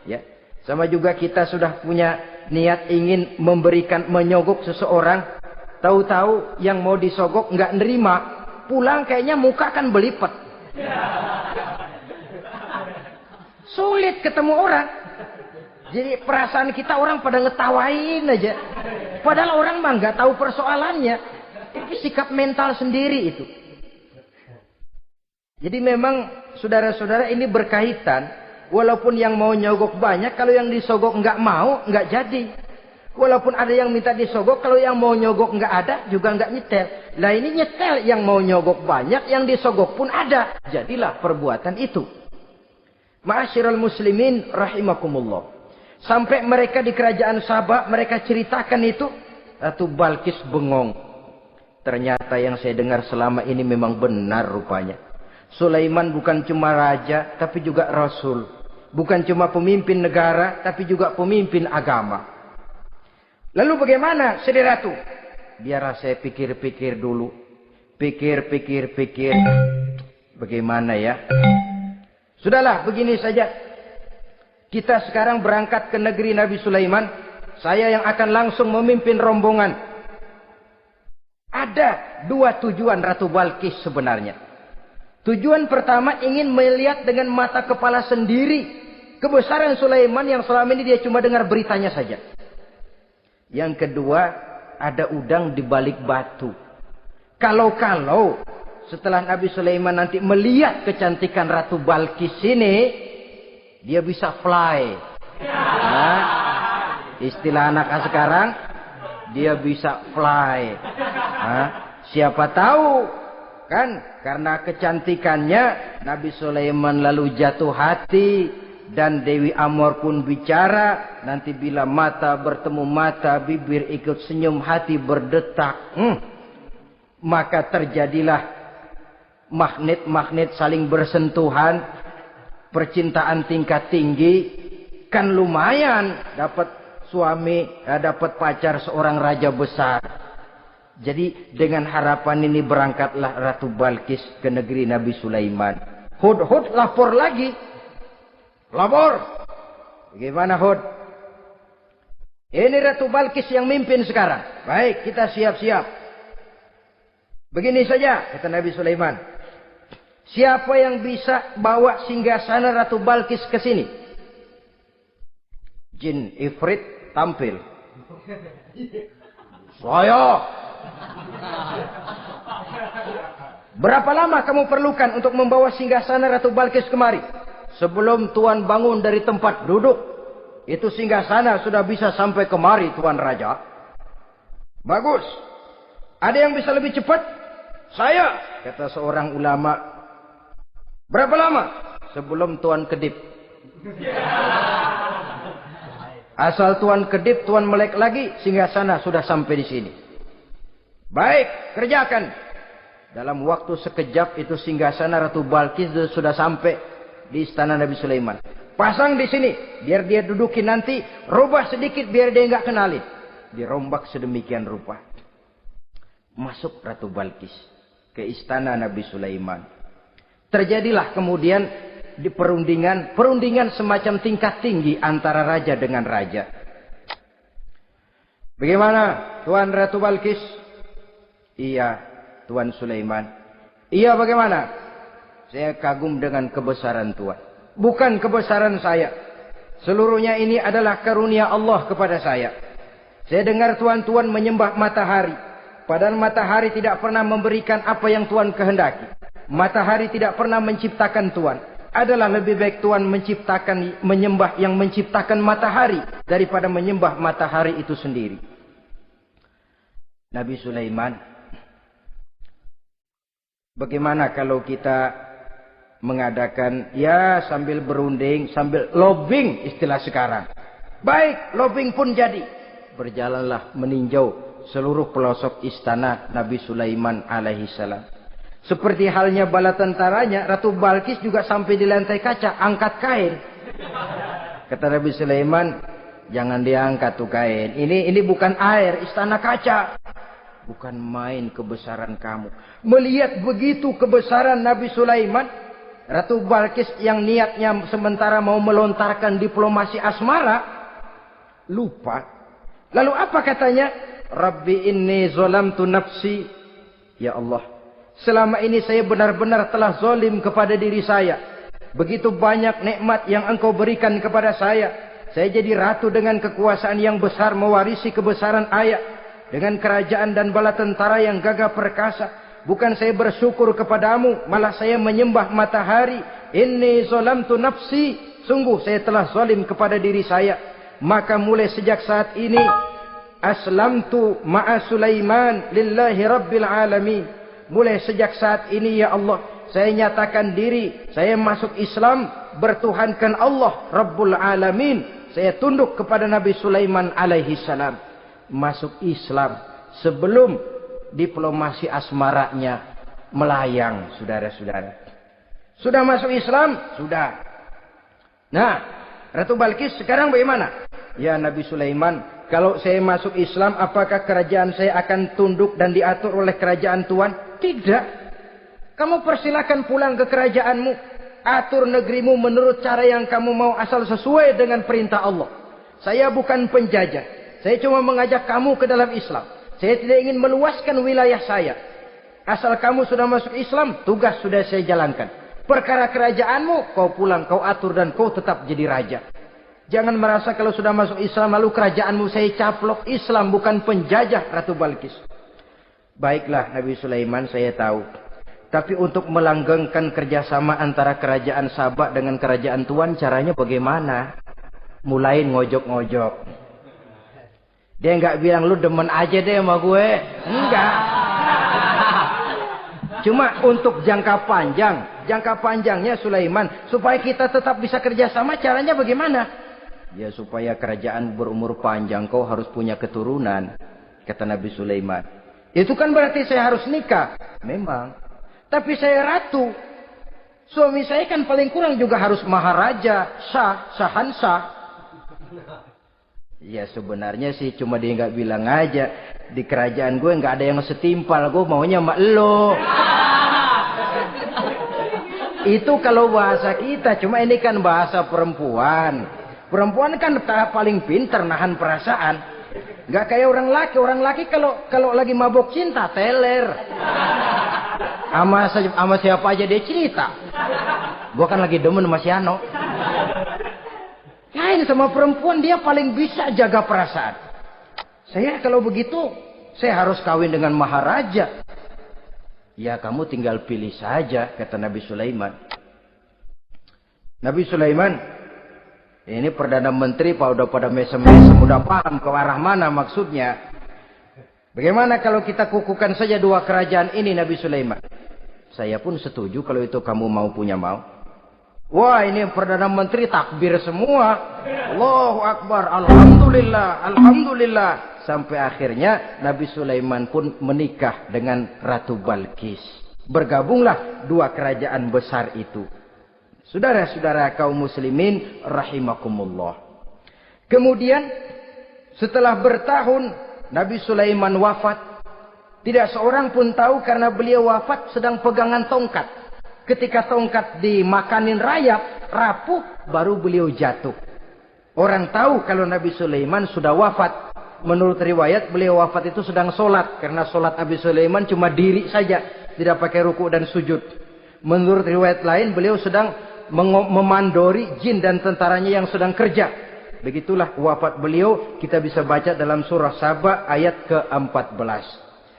Ya. Sama juga kita sudah punya niat ingin memberikan, menyogok seseorang. Tahu-tahu yang mau disogok nggak nerima. Pulang kayaknya muka kan belipet. Sulit ketemu orang. Jadi perasaan kita orang pada ngetawain aja. Padahal orang mah nggak tahu persoalannya. Itu sikap mental sendiri itu. Jadi memang saudara-saudara ini berkaitan. Walaupun yang mau nyogok banyak, kalau yang disogok nggak mau, nggak jadi. Walaupun ada yang minta disogok, kalau yang mau nyogok nggak ada, juga nggak nyetel. Lah ini nyetel, yang mau nyogok banyak, yang disogok pun ada. Jadilah perbuatan itu. Ma'asyiral muslimin rahimakumullah. Sampai mereka di kerajaan Sabah, mereka ceritakan itu. Ratu Balkis bengong. Ternyata yang saya dengar selama ini memang benar rupanya. Sulaiman bukan cuma raja, tapi juga rasul. Bukan cuma pemimpin negara, tapi juga pemimpin agama. Lalu bagaimana, Sri Ratu? biarlah saya pikir-pikir dulu. Pikir. Bagaimana ya? Sudahlah, begini saja. Kita sekarang berangkat ke negeri Nabi Sulaiman. Saya yang akan langsung memimpin rombongan. Ada 2 tujuan Ratu Balqis sebenarnya. Tujuan pertama ingin melihat dengan mata kepala sendiri kebesaran Sulaiman yang selama ini dia cuma dengar beritanya saja. Yang kedua, ada udang di balik batu. Kalau setelah Nabi Sulaiman nanti melihat kecantikan Ratu Balqis ini, dia bisa fly. Nah, istilah anak sekarang, dia bisa fly. Nah, siapa tahu kan karena kecantikannya Nabi Sulaiman lalu jatuh hati dan Dewi Amor pun bicara. Nanti bila mata bertemu mata, bibir ikut senyum, hati berdetak. Maka terjadilah magnet-magnet saling bersentuhan, percintaan tingkat tinggi. Kan lumayan dapat suami, dapat pacar seorang raja besar. Jadi dengan harapan ini berangkatlah Ratu Balqis ke negeri Nabi Sulaiman. Hud lapor lagi. Lapor. Bagaimana Hud? Ini Ratu Balqis yang mimpin sekarang. Baik, kita siap-siap. Begini saja, kata Nabi Sulaiman. Siapa yang bisa bawa singgasana Ratu Balqis ke sini? Jin Ifrit tampil. Saya. Berapa lama kamu perlukan untuk membawa singgasana Ratu Balqis kemari? Sebelum Tuan bangun dari tempat duduk, itu singgasana sudah bisa sampai kemari, Tuan Raja. Bagus. Ada yang bisa lebih cepat? Saya, kata seorang ulama. Berapa lama? Sebelum Tuan kedip. Asal Tuan kedip, Tuan melek lagi, singgasana sudah sampai di sini. Baik, kerjakan. Dalam waktu sekejap itu singgasana Ratu Balqis sudah sampai di istana Nabi Sulaiman. Pasang di sini, biar dia dudukin nanti. Rubah sedikit biar dia nggak kenalin. Dirombak sedemikian rupa. Masuk Ratu Balqis ke istana Nabi Sulaiman. Terjadilah kemudian di perundingan semacam tingkat tinggi antara raja dengan raja. Bagaimana Tuan Ratu Balqis? Iya, Tuan Sulaiman. Iya, bagaimana? Saya kagum dengan kebesaran Tuan. Bukan kebesaran saya. Seluruhnya ini adalah karunia Allah kepada saya. Saya dengar Tuan menyembah matahari. Padahal matahari tidak pernah memberikan apa yang Tuan kehendaki. Matahari tidak pernah menciptakan Tuan. Adalah lebih baik Tuan menyembah yang menciptakan matahari daripada menyembah matahari itu sendiri. Nabi Sulaiman, bagaimana kalau kita mengadakan ya sambil berunding, sambil lobbying istilah sekarang. Baik, lobbying pun jadi. Berjalanlah meninjau seluruh pelosok istana Nabi Sulaiman alaihi salam. Seperti halnya bala tentaranya, Ratu Balqis juga sampai di lantai kaca, angkat kain. Kata Nabi Sulaiman, jangan diangkat tuh kain. Ini bukan air, istana kaca. Bukan main kebesaran kamu. Melihat begitu kebesaran Nabi Sulaiman, Ratu Balqis yang niatnya sementara mau melontarkan diplomasi asmara, lupa. Lalu apa katanya? Rabbi inni zolamtu nafsi. Ya Allah, selama ini saya benar-benar telah zolim kepada diri saya. Begitu banyak nikmat yang Engkau berikan kepada saya. Saya jadi ratu dengan kekuasaan yang besar, mewarisi kebesaran ayah. Dengan kerajaan dan bala tentara yang gagah perkasa. Bukan saya bersyukur kepadamu, malah saya menyembah matahari. Inni zolamtu nafsi. Sungguh saya telah zolim kepada diri saya. Maka mulai sejak saat ini, aslamtu ma'a Sulaiman lillahi rabbil alamin. Mulai sejak saat ini ya Allah, saya nyatakan diri, saya masuk Islam, bertuhankan Allah Rabbul Alamin. Saya tunduk kepada Nabi Sulaiman alaihi salam. Masuk Islam sebelum diplomasi asmaranya melayang, saudara-saudara. Sudah masuk Islam? Sudah. Nah, Ratu Balqis sekarang bagaimana? Ya Nabi Sulaiman, kalau saya masuk Islam, apakah kerajaan saya akan tunduk dan diatur oleh kerajaan Tuhan? Tidak. Kamu persilakan pulang ke kerajaanmu. Atur negerimu menurut cara yang kamu mau, asal sesuai dengan perintah Allah. Saya bukan penjajah. Saya cuma mengajak kamu ke dalam Islam. Saya tidak ingin meluaskan wilayah saya. Asal kamu sudah masuk Islam, tugas sudah saya jalankan. Perkara kerajaanmu, kau pulang, kau atur, dan kau tetap jadi raja. Jangan merasa kalau sudah masuk Islam lalu kerajaanmu saya caplok. Islam bukan penjajah, Ratu Balkis. Baiklah Nabi Sulaiman, saya tahu. Tapi untuk melanggengkan kerjasama antara kerajaan Sabak dengan kerajaan Tuhan, caranya bagaimana? Mulai ngojok-ngojok. Dia nggak bilang, lu demen aja deh sama gue. Enggak. Cuma untuk jangka panjang. Jangka panjangnya Sulaiman, supaya kita tetap bisa kerjasama, caranya bagaimana? Ya supaya kerajaan berumur panjang, kau harus punya keturunan. Kata Nabi Sulaiman. Itu kan berarti saya harus nikah. Memang. Tapi saya ratu. Suami saya kan paling kurang juga harus maharaja, sahansah. Ya sebenarnya sih cuma dia nggak bilang aja. Di kerajaan gue nggak ada yang setimpal. Gue maunya sama elo. Itu kalau bahasa kita. Cuma ini kan bahasa perempuan. Perempuan kan paling pintar nahan perasaan. Nggak kayak orang laki. Orang laki kalau lagi mabok cinta teler. Sama siapa aja dia cerita. Gua kan lagi demen sama si Ano. Lain sama perempuan, dia paling bisa jaga perasaan. Saya kalau begitu, saya harus kawin dengan maharaja. Ya kamu tinggal pilih saja, kata Nabi Sulaiman. Nabi Sulaiman, ini Perdana Menteri udah pada mesem-mesem, udah paham ke arah mana maksudnya. Bagaimana kalau kita kukukan saja dua kerajaan ini, Nabi Sulaiman? Saya pun setuju kalau itu kamu punya mau. Wah, ini Perdana Menteri takbir semua. Allahu Akbar, Alhamdulillah, Alhamdulillah. Sampai akhirnya Nabi Sulaiman pun menikah dengan Ratu Balkis. Bergabunglah dua kerajaan besar itu. Saudara-saudara kaum muslimin rahimakumullah. Kemudian setelah bertahun Nabi Sulaiman wafat. Tidak seorang pun tahu karena beliau wafat sedang pegangan tongkat. Ketika tongkat dimakanin rayap, rapuh, baru beliau jatuh. Orang tahu kalau Nabi Sulaiman sudah wafat. Menurut riwayat beliau wafat itu sedang sholat. Karena sholat Nabi Sulaiman cuma diri saja. Tidak pakai ruku dan sujud. Menurut riwayat lain beliau sedang memandori jin dan tentaranya yang sedang kerja. Begitulah wafat beliau. Kita bisa baca dalam surah Saba ayat ke-14.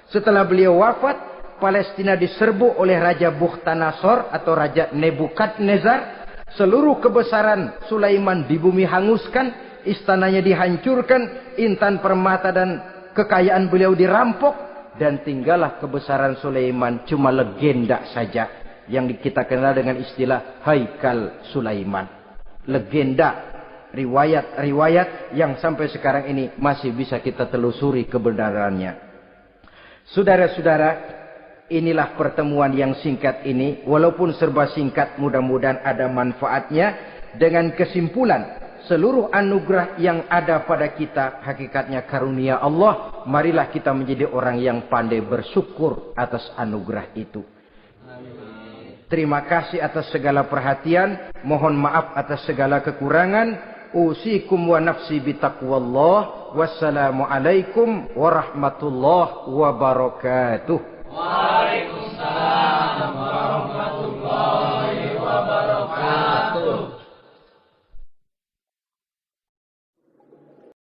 Setelah beliau wafat, Palestina diserbu oleh Raja Bukhtanasor atau Raja Nebukadnezar. Seluruh kebesaran Sulaiman di bumi hanguskan, istananya dihancurkan, intan permata dan kekayaan beliau dirampok, dan tinggallah kebesaran Sulaiman cuma legenda saja yang kita kenal dengan istilah Haikal Sulaiman. Legenda, riwayat-riwayat yang sampai sekarang ini masih bisa kita telusuri kebenarannya. Saudara-saudara, inilah pertemuan yang singkat ini, walaupun serba singkat, mudah-mudahan ada manfaatnya. Dengan kesimpulan, seluruh anugerah yang ada pada kita hakikatnya karunia Allah. Marilah kita menjadi orang yang pandai bersyukur atas anugerah itu. Terima kasih atas segala perhatian. Mohon maaf atas segala kekurangan. Usikum wa nafsi bitaqwallah. Wassalamualaikum warahmatullahi wabarakatuh. Waalaikumsalam.